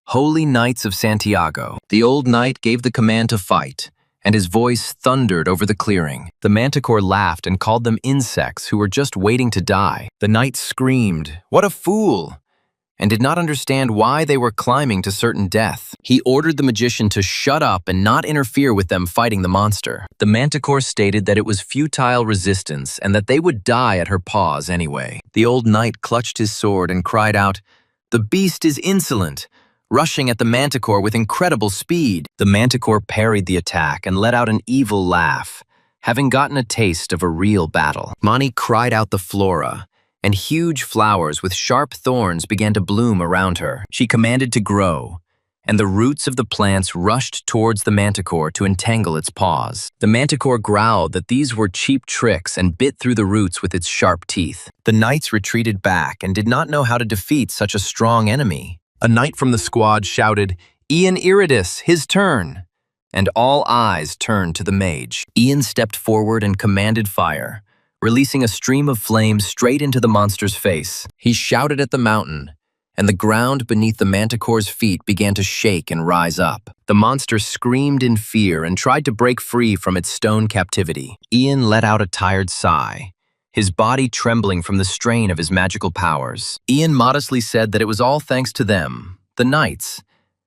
"Holy Knights of Santiago." The old knight gave the command to fight, and his voice thundered over the clearing. The manticore laughed and called them insects who were just waiting to die. The knight screamed, "What a fool!" and did not understand why they were climbing to certain death. He ordered the magician to shut up and not interfere with them fighting the monster. The manticore stated that it was futile resistance and that they would die at her paws anyway. The old knight clutched his sword and cried out, "The beast is insolent!" rushing at the manticore with incredible speed. The manticore parried the attack and let out an evil laugh, having gotten a taste of a real battle. Mani cried out the flora, and huge flowers with sharp thorns began to bloom around her. She commanded to grow, and the roots of the plants rushed towards the manticore to entangle its paws. The manticore growled that these were cheap tricks and bit through the roots with its sharp teeth. The knights retreated back and did not know how to defeat such a strong enemy. A knight from the squad shouted, "Ian Iridus, his turn!" and all eyes turned to the mage. Ian stepped forward and commanded fire, releasing a stream of flames straight into the monster's face. He shouted at the mountain, and the ground beneath the manticore's feet began to shake and rise up. The monster screamed in fear and tried to break free from its stone captivity. Ian let out a tired sigh, his body trembling from the strain of his magical powers. Ian modestly said that it was all thanks to them, the knights,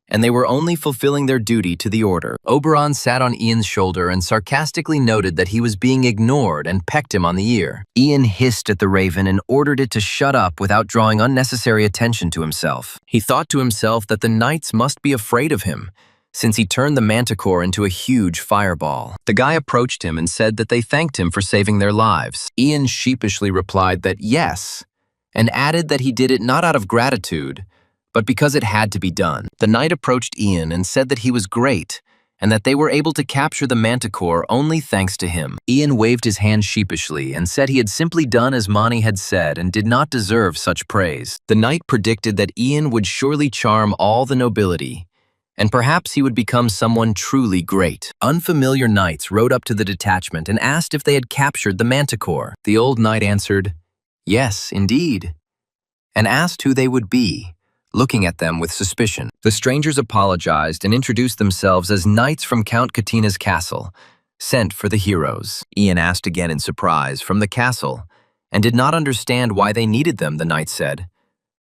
and they were only fulfilling their duty to the order. Oberon sat on Ian's shoulder and sarcastically noted that he was being ignored and pecked him on the ear. Ian hissed at the raven and ordered it to shut up without drawing unnecessary attention to himself. He thought to himself that the knights must be afraid of him, since he turned the manticore into a huge fireball. The guy approached him and said that they thanked him for saving their lives. Ian sheepishly replied that yes, and added that he did it not out of gratitude, but because it had to be done. The knight approached Ian and said that he was great, and that they were able to capture the manticore only thanks to him. Ian waved his hand sheepishly and said he had simply done as Mani had said and did not deserve such praise. The knight predicted that Ian would surely charm all the nobility, and perhaps he would become someone truly great. Unfamiliar knights rode up to the detachment and asked if they had captured the manticore. The old knight answered, "Yes, indeed," and asked who they would be, looking at them with suspicion. The strangers apologized and introduced themselves as knights from Count Katina's castle, sent for the heroes. Ian asked again in surprise from the castle, and did not understand why they needed them, the knight said.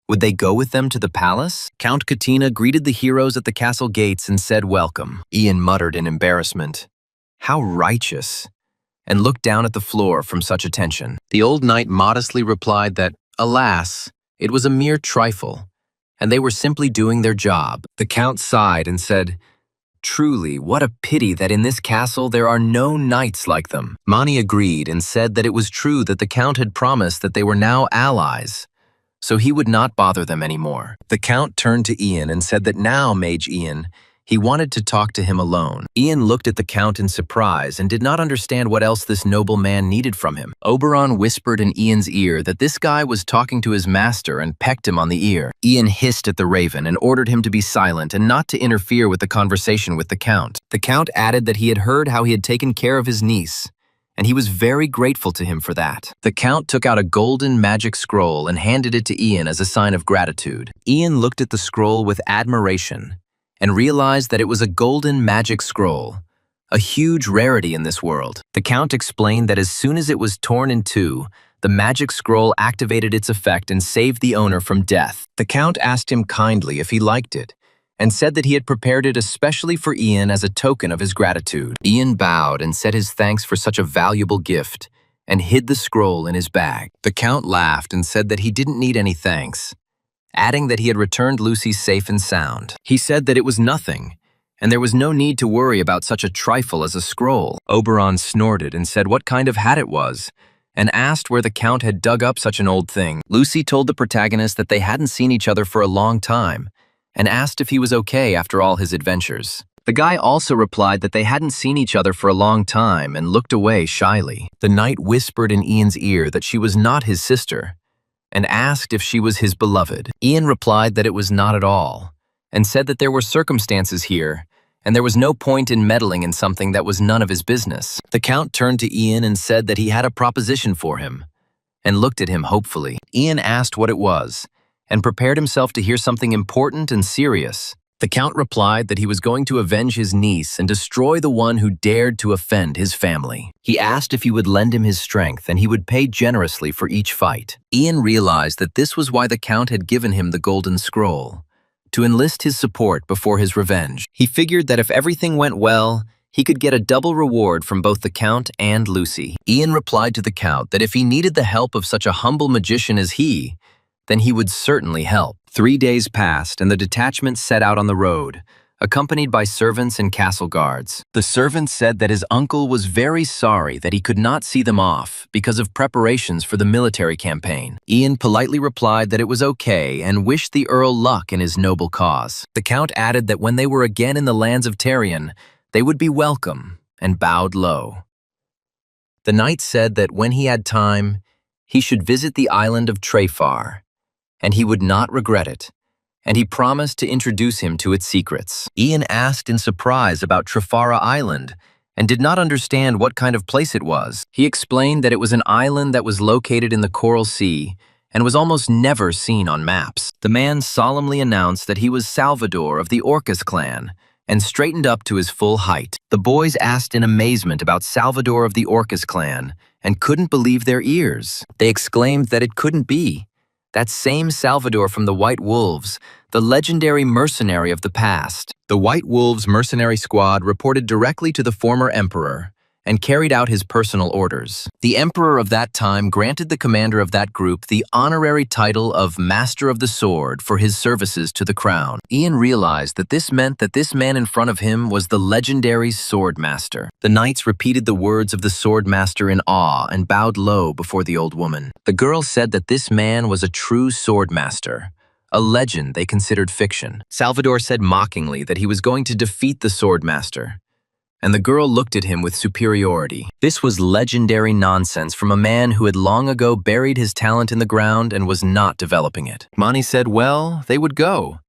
Would they go with them to the palace? Count Katina greeted the heroes at the castle gates and said welcome. Ian muttered in embarrassment, "How righteous," and looked down at the floor from such attention. The old knight modestly replied that, alas, it was a mere trifle, and they were simply doing their job. The count sighed and said, "Truly, what a pity that in this castle there are no knights like them." Mani agreed and said that it was true that the count had promised that they were now allies, so he would not bother them anymore. The count turned to Ian and said that now, Mage Ian, he wanted to talk to him alone. Ian looked at the count in surprise and did not understand what else this noble man needed from him. Oberon whispered in Ian's ear that this guy was talking to his master and pecked him on the ear. Ian hissed at the raven and ordered him to be silent and not to interfere with the conversation with the count. The count added that he had heard how he had taken care of his niece, and he was very grateful to him for that. The count took out a golden magic scroll and handed it to Ian as a sign of gratitude. Ian looked at the scroll with admiration and realized that it was a golden magic scroll, a huge rarity in this world. The count explained that as soon as it was torn in two, the magic scroll activated its effect and saved the owner from death. The count asked him kindly if he liked it, and said that he had prepared it especially for Ian as a token of his gratitude. Ian bowed and said his thanks for such a valuable gift, and hid the scroll in his bag. The count laughed and said that he didn't need any thanks, adding that he had returned Lucy safe and sound. He said that it was nothing, and there was no need to worry about such a trifle as a scroll. Oberon snorted and said what kind of hat it was, and asked where the count had dug up such an old thing. Lucy told the protagonist that they hadn't seen each other for a long time, and asked if he was okay after all his adventures. The guy also replied that they hadn't seen each other for a long time and looked away shyly. The knight whispered in Ian's ear that she was not his sister, and asked if she was his beloved. Ian replied that it was not at all, and said that there were circumstances here, and there was no point in meddling in something that was none of his business. The count turned to Ian and said that he had a proposition for him, and looked at him hopefully. Ian asked what it was, and prepared himself to hear something important and serious. The count replied that he was going to avenge his niece and destroy the one who dared to offend his family. He asked if he would lend him his strength, and he would pay generously for each fight. Ian realized that this was why the count had given him the golden scroll, to enlist his support before his revenge. He figured that if everything went well, he could get a double reward from both the count and Lucy. Ian replied to the count that if he needed the help of such a humble magician as he, then he would certainly help. 3 days passed, and the detachment set out on the road, accompanied by servants and castle guards. The servant said that his uncle was very sorry that he could not see them off because of preparations for the military campaign. Ian politely replied that it was okay and wished the Earl luck in his noble cause. The count added that when they were again in the lands of Tarion, they would be welcome, and bowed low. The knight said that when he had time, he should visit the island of Trefar, and he would not regret it, and he promised to introduce him to its secrets. Ian asked in surprise about Trefara Island and did not understand what kind of place it was. He explained that it was an island that was located in the Coral Sea and was almost never seen on maps. The man solemnly announced that he was Salvador of the Orcus clan and straightened up to his full height. The boys asked in amazement about Salvador of the Orcus clan and couldn't believe their ears. They exclaimed that it couldn't be. That same Salvador from the White Wolves, the legendary mercenary of the past. The White Wolves mercenary squad reported directly to the former emperor and carried out his personal orders. The emperor of that time granted the commander of that group the honorary title of Master of the Sword for his services to the crown. Ian realized that this meant that this man in front of him was the legendary Sword Master. The knights repeated the words of the Sword Master in awe and bowed low before the old woman. The girl said that this man was a true Sword Master, a legend they considered fiction. Salvador said mockingly that he was going to defeat the Sword Master, and the girl looked at him with superiority. This was legendary nonsense from a man who had long ago buried his talent in the ground and was not developing it. Mani said, well, they would go,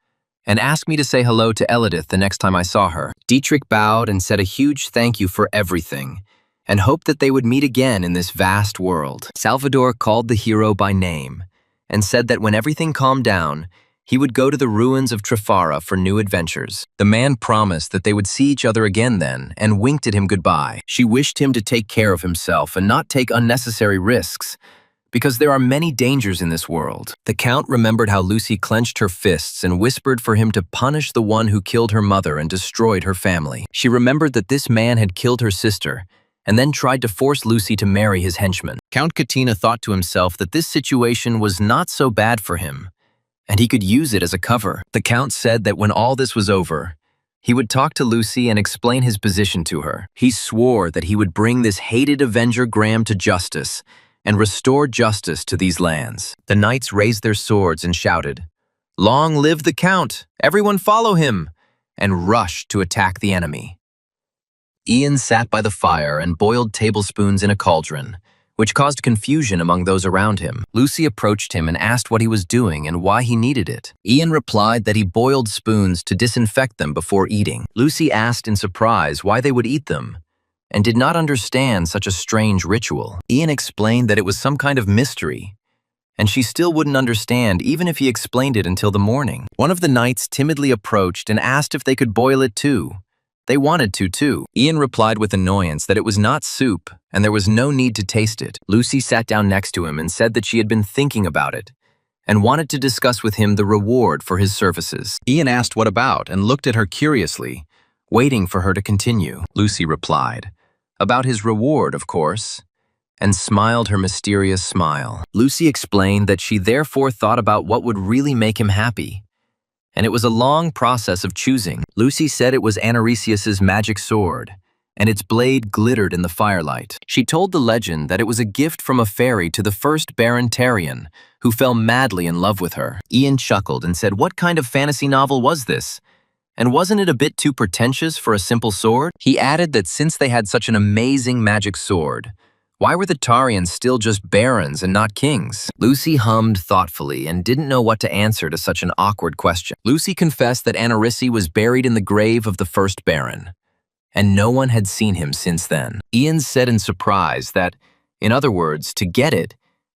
and asked me to say hello to Elidith the next time I saw her. Dietrich bowed and said a huge thank you for everything, and hoped that they would meet again in this vast world. Salvador called the hero by name, and said that when everything calmed down, he would go to the ruins of Trafara for new adventures. The man promised that they would see each other again then, and winked at him goodbye. She wished him to take care of himself and not take unnecessary risks, because there are many dangers in this world. The Count remembered how Lucy clenched her fists and whispered for him to punish the one who killed her mother and destroyed her family. She remembered that this man had killed her sister, and then tried to force Lucy to marry his henchman. Count Katina thought to himself that this situation was not so bad for him, and he could use it as a cover. The Count said that when all this was over, he would talk to Lucy and explain his position to her. He swore that he would bring this hated Avenger Graham to justice and restore justice to these lands. The knights raised their swords and shouted, "Long live the Count! Everyone follow him!" and rushed to attack the enemy. Ian sat by the fire and boiled tablespoons in a cauldron, which caused confusion among those around him. Lucy approached him and asked what he was doing and why he needed it. Ian replied that he boiled spoons to disinfect them before eating. Lucy asked in surprise why they would eat them, and did not understand such a strange ritual. Ian explained that it was some kind of mystery, and she still wouldn't understand even if he explained it until the morning. One of the knights timidly approached and asked if they could boil it too. They wanted to too. Ian replied with annoyance that it was not soup and there was no need to taste it. Lucy sat down next to him and said that she had been thinking about it and wanted to discuss with him the reward for his services. Ian asked what about and looked at her curiously, waiting for her to continue. Lucy replied, "About his reward, of course," and smiled her mysterious smile. Lucy explained that she therefore thought about what would really make him happy, and it was a long process of choosing. Lucy said it was Anoresius's magic sword, and its blade glittered in the firelight. She told the legend that it was a gift from a fairy to the first Baron Tarion, who fell madly in love with her. Ian chuckled and said, "What kind of fantasy novel was this? And wasn't it a bit too pretentious for a simple sword?" He added that since they had such an amazing magic sword, why were the Tarians still just barons and not kings? Lucy hummed thoughtfully and didn't know what to answer to such an awkward question. Lucy confessed that Anoresi was buried in the grave of the first baron, and no one had seen him since then. Ian said in surprise that, in other words, to get it,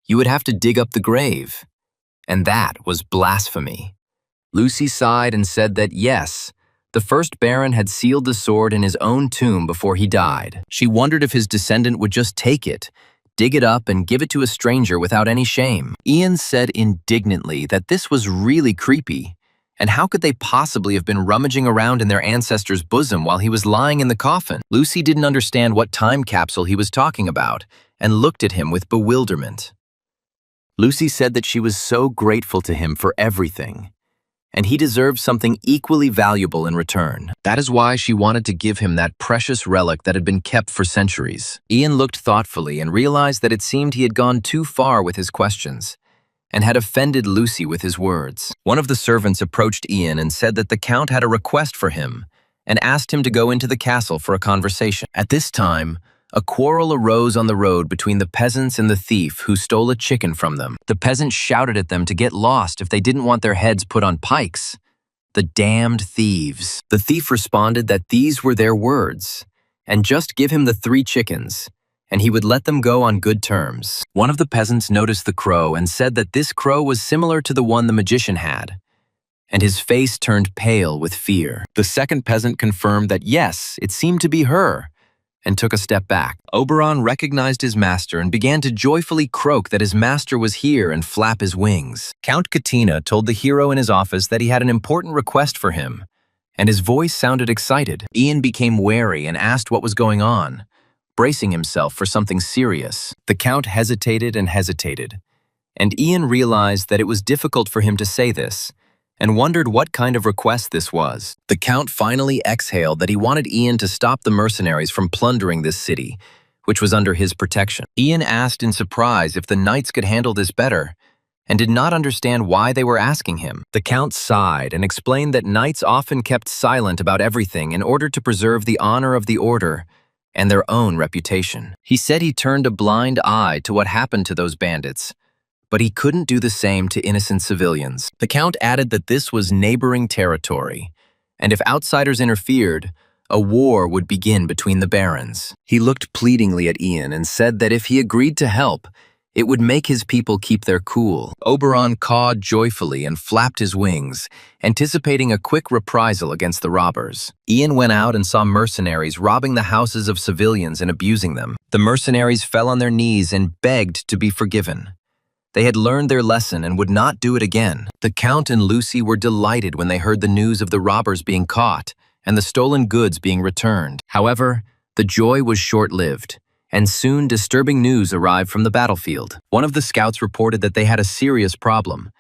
you would have to dig up the grave, and that was blasphemy. Lucy sighed and said that yes, the first baron had sealed the sword in his own tomb before he died. She wondered if his descendant would just take it, dig it up, and give it to a stranger without any shame. Ian said indignantly that this was really creepy, and how could they possibly have been rummaging around in their ancestor's bosom while he was lying in the coffin? Lucy didn't understand what time capsule he was talking about, and looked at him with bewilderment. Lucy said that she was so grateful to him for everything, and he deserved something equally valuable in return. That is why she wanted to give him that precious relic that had been kept for centuries. Ian looked thoughtfully and realized that it seemed he had gone too far with his questions, and had offended Lucy with his words. One of the servants approached Ian and said that the Count had a request for him, and asked him to go into the castle for a conversation. At this time, a quarrel arose on the road between the peasants and the thief who stole a chicken from them. The peasants shouted at them to get lost if they didn't want their heads put on pikes. The damned thieves. The thief responded that these were their words, and just give him the 3 chickens, and he would let them go on good terms. One of the peasants noticed the crow and said that this crow was similar to the one the magician had, and his face turned pale with fear. The second peasant confirmed that yes, it seemed to be her, and took a step back. Oberon recognized his master and began to joyfully croak that his master was here and flap his wings. Count Katina told the hero in his office that he had an important request for him, and his voice sounded excited. Ian became wary and asked what was going on, bracing himself for something serious. The Count hesitated and hesitated, and Ian realized that it was difficult for him to say this, and wondered what kind of request this was. The Count finally exhaled that he wanted Ian to stop the mercenaries from plundering this city, which was under his protection. Ian asked in surprise if the knights could handle this better, and did not understand why they were asking him. The Count sighed and explained that knights often kept silent about everything in order to preserve the honor of the order and their own reputation. He said he turned a blind eye to what happened to those bandits, but he couldn't do the same to innocent civilians. The Count added that this was neighboring territory, and if outsiders interfered, a war would begin between the barons. He looked pleadingly at Ian and said that if he agreed to help, it would make his people keep their cool. Oberon cawed joyfully and flapped his wings, anticipating a quick reprisal against the robbers. Ian went out and saw mercenaries robbing the houses of civilians and abusing them. The mercenaries fell on their knees and begged to be forgiven. They had learned their lesson and would not do it again. The Count and Lucy were delighted when they heard the news of the robbers being caught and the stolen goods being returned. However, the joy was short-lived, and soon disturbing news arrived from the battlefield. One of the scouts reported that they had a serious problem,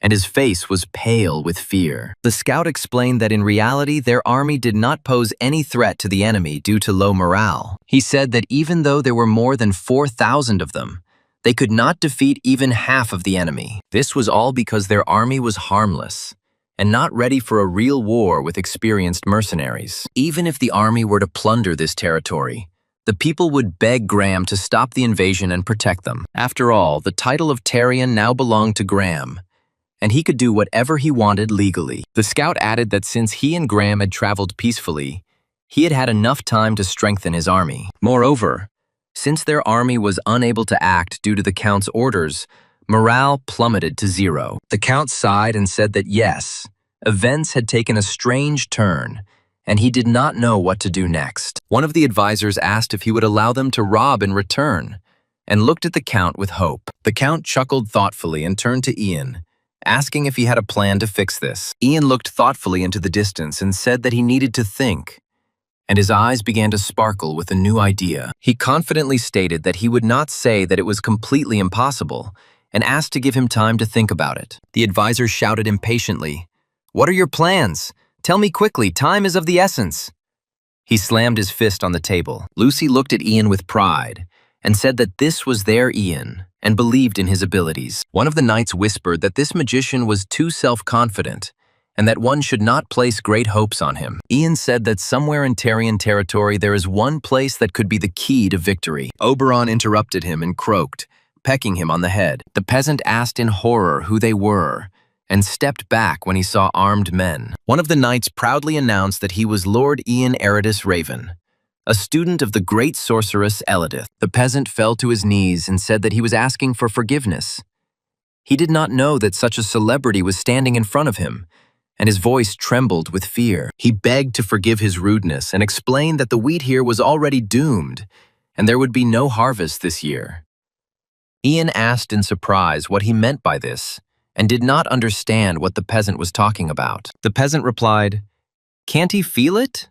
and his face was pale with fear. The scout explained that in reality their army did not pose any threat to the enemy due to low morale. He said that even though there were more than 4,000 of them, they could not defeat even half of the enemy. This was all because their army was harmless and not ready for a real war with experienced mercenaries. Even if the army were to plunder this territory, the people would beg Graham to stop the invasion and protect them. After all, the title of Tarion now belonged to Graham, and he could do whatever he wanted legally. The scout added that since he and Graham had traveled peacefully, he had had enough time to strengthen his army. Moreover, since their army was unable to act due to the Count's orders, morale plummeted to zero. The Count sighed and said that yes, events had taken a strange turn, and he did not know what to do next. One of the advisors asked if he would allow them to rob in return, and looked at the Count with hope. The Count chuckled thoughtfully and turned to Ian, asking if he had a plan to fix this. Ian looked thoughtfully into the distance and said that he needed to think, and his eyes began to sparkle with a new idea. He confidently stated that he would not say that it was completely impossible, and asked to give him time to think about it. The advisor shouted impatiently, "What are your plans? Tell me quickly, time is of the essence." He slammed his fist on the table. Lucy looked at Ian with pride and said that this was their Ian and believed in his abilities. One of the knights whispered that this magician was too self-confident and that one should not place great hopes on him. Ian said that somewhere in Tarion territory there is one place that could be the key to victory. Oberon interrupted him and croaked, pecking him on the head. The peasant asked in horror who they were, and stepped back when he saw armed men. One of the knights proudly announced that he was Lord Ian Eridus Raven, a student of the great sorceress Elidith. The peasant fell to his knees and said that he was asking for forgiveness. He did not know that such a celebrity was standing in front of him, and his voice trembled with fear. He begged to forgive his rudeness and explained that the wheat here was already doomed, and there would be no harvest this year. Ian asked in surprise what he meant by this, and did not understand what the peasant was talking about. The peasant replied, "Can't he feel it?"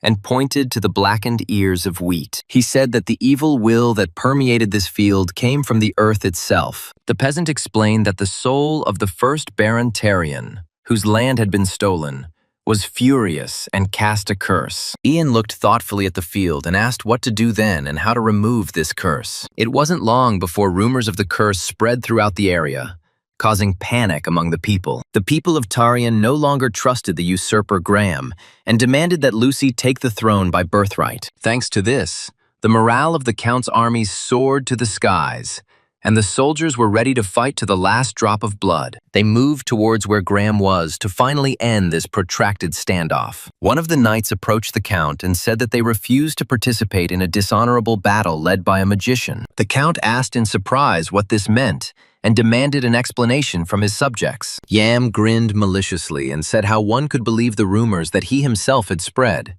and pointed to the blackened ears of wheat. He said that the evil will that permeated this field came from the earth itself. The peasant explained that the soul of the first Baron Tarion, whose land had been stolen, was furious and cast a curse. Ian looked thoughtfully at the field and asked what to do then and how to remove this curse. It wasn't long before rumors of the curse spread throughout the area, causing panic among the people. The people of Tarion no longer trusted the usurper Graham and demanded that Lucy take the throne by birthright. Thanks to this, the morale of the Count's armies soared to the skies, and the soldiers were ready to fight to the last drop of blood. They moved towards where Graham was to finally end this protracted standoff. One of the knights approached the Count and said that they refused to participate in a dishonorable battle led by a magician. The Count asked in surprise what this meant and demanded an explanation from his subjects. Yam grinned maliciously and said how one could believe the rumors that he himself had spread,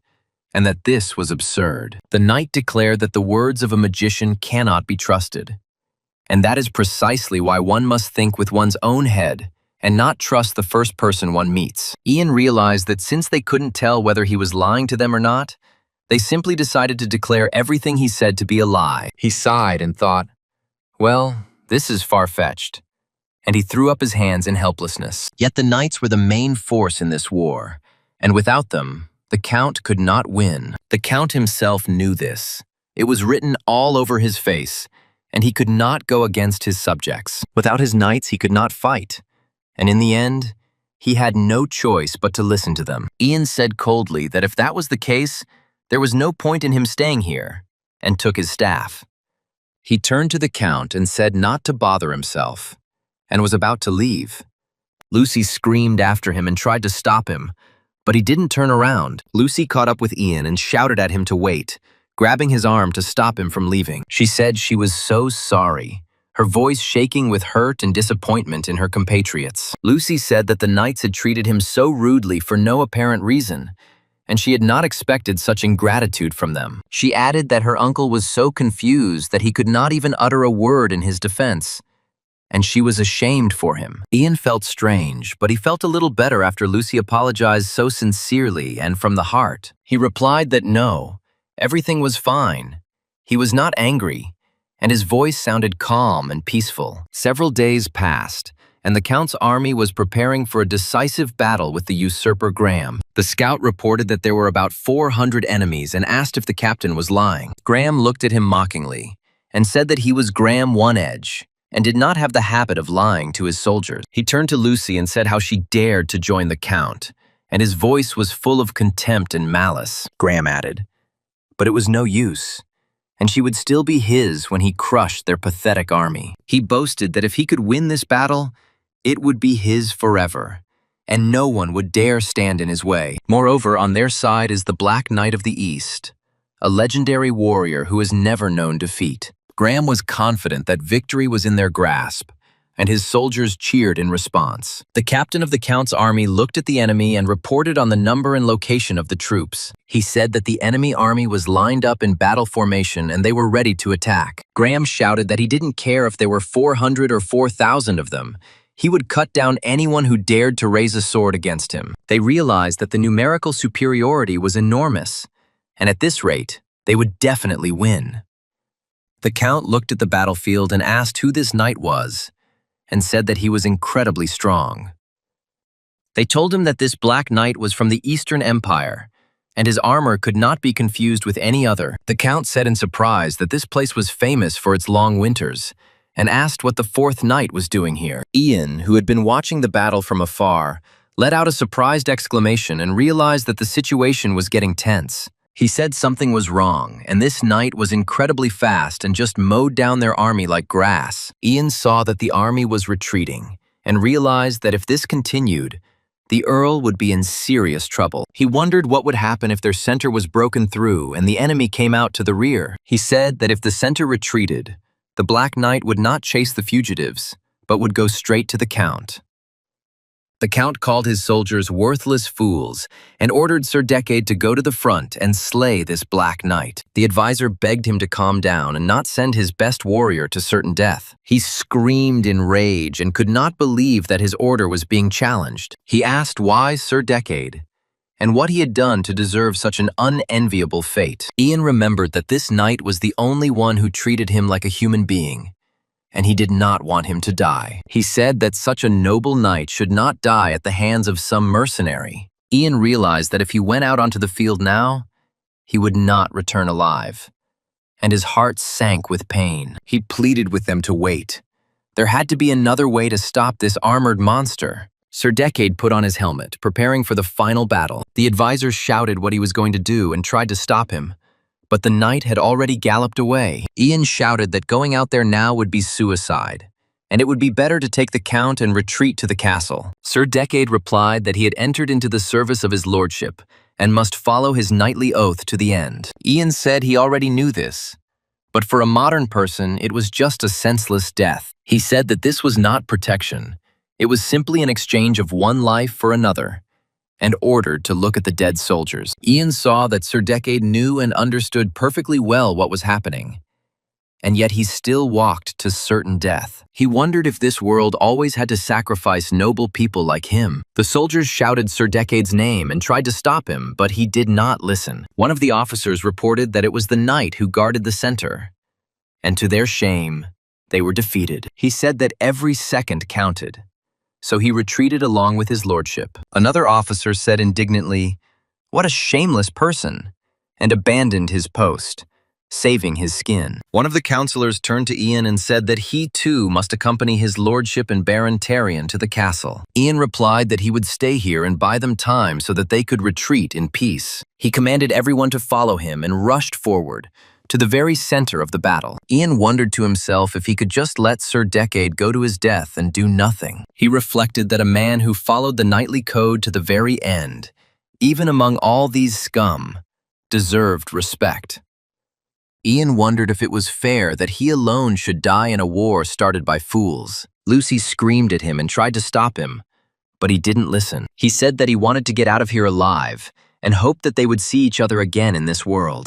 and that this was absurd. The knight declared that the words of a magician cannot be trusted, and that is precisely why one must think with one's own head and not trust the first person one meets. Ian realized that since they couldn't tell whether he was lying to them or not, they simply decided to declare everything he said to be a lie. He sighed and thought, well, this is far-fetched, and he threw up his hands in helplessness. Yet the knights were the main force in this war, and without them, the Count could not win. The Count himself knew this. It was written all over his face, and he could not go against his subjects. Without his knights, he could not fight, and in the end, he had no choice but to listen to them. Ian said coldly that if that was the case, there was no point in him staying here, and took his staff. He turned to the Count and said not to bother himself, and was about to leave. Lucy screamed after him and tried to stop him, but he didn't turn around. Lucy caught up with Ian and shouted at him to wait, grabbing his arm to stop him from leaving. She said she was so sorry, her voice shaking with hurt and disappointment in her compatriots. Lucy said that the knights had treated him so rudely for no apparent reason, and she had not expected such ingratitude from them. She added that her uncle was so confused that he could not even utter a word in his defense, and she was ashamed for him. Ian felt strange, but he felt a little better after Lucy apologized so sincerely and from the heart. He replied that no, everything was fine. He was not angry, and his voice sounded calm and peaceful. Several days passed, and the Count's army was preparing for a decisive battle with the usurper Graham. The scout reported that there were about 400 enemies and asked if the captain was lying. Graham looked at him mockingly and said that he was Graham One Edge and did not have the habit of lying to his soldiers. He turned to Lucy and said how she dared to join the Count, and his voice was full of contempt and malice. Graham added, but it was no use, and she would still be his when he crushed their pathetic army. He boasted that if he could win this battle, it would be his forever, and no one would dare stand in his way. Moreover, on their side is the Black Knight of the East, a legendary warrior who has never known defeat. Graham was confident that victory was in their grasp, and his soldiers cheered in response. The captain of the Count's army looked at the enemy and reported on the number and location of the troops. He said that the enemy army was lined up in battle formation and they were ready to attack. Graham shouted that he didn't care if there were 400 or 4,000 of them. He would cut down anyone who dared to raise a sword against him. They realized that the numerical superiority was enormous, and at this rate, they would definitely win. The Count looked at the battlefield and asked who this knight was, and said that he was incredibly strong. They told him that this Black Knight was from the Eastern Empire, and his armor could not be confused with any other. The Count said in surprise that this place was famous for its long winters, and asked what the fourth knight was doing here. Ian, who had been watching the battle from afar, let out a surprised exclamation and realized that the situation was getting tense. He said something was wrong, and this knight was incredibly fast and just mowed down their army like grass. Ian saw that the army was retreating, and realized that if this continued, the Earl would be in serious trouble. He wondered what would happen if their center was broken through and the enemy came out to the rear. He said that if the center retreated, the Black Knight would not chase the fugitives, but would go straight to the Count. The Count called his soldiers worthless fools and ordered Sir Decade to go to the front and slay this Black Knight. The advisor begged him to calm down and not send his best warrior to certain death. He screamed in rage and could not believe that his order was being challenged. He asked why Sir Decade, and what he had done to deserve such an unenviable fate. Ian remembered that this knight was the only one who treated him like a human being, and he did not want him to die. He said that such a noble knight should not die at the hands of some mercenary. Ian realized that if he went out onto the field now, he would not return alive, and his heart sank with pain. He pleaded with them to wait. There had to be another way to stop this armored monster. Sir Decade put on his helmet, preparing for the final battle. The advisor shouted what he was going to do and tried to stop him, but the knight had already galloped away. Ian shouted that going out there now would be suicide, and it would be better to take the Count and retreat to the castle. Sir Decade replied that he had entered into the service of his lordship and must follow his knightly oath to the end. Ian said he already knew this, but for a modern person, it was just a senseless death. He said that this was not protection. It was simply an exchange of one life for another, and ordered to look at the dead soldiers. Ian saw that Sir Decade knew and understood perfectly well what was happening, and yet he still walked to certain death. He wondered if this world always had to sacrifice noble people like him. The soldiers shouted Sir Decade's name and tried to stop him, but he did not listen. One of the officers reported that it was the knight who guarded the center, and to their shame, they were defeated. He said that every second counted, so he retreated along with his lordship. Another officer said indignantly, "What a shameless person," and abandoned his post, saving his skin. One of the counselors turned to Ian and said that he too must accompany his lordship and Baron Tarion to the castle. Ian replied that he would stay here and buy them time so that they could retreat in peace. He commanded everyone to follow him and rushed forward, to the very center of the battle. Ian wondered to himself if he could just let Sir Decade go to his death and do nothing. He reflected that a man who followed the knightly code to the very end, even among all these scum, deserved respect. Ian wondered if it was fair that he alone should die in a war started by fools. Lucy screamed at him and tried to stop him, but he didn't listen. He said that he wanted to get out of here alive and hoped that they would see each other again in this world.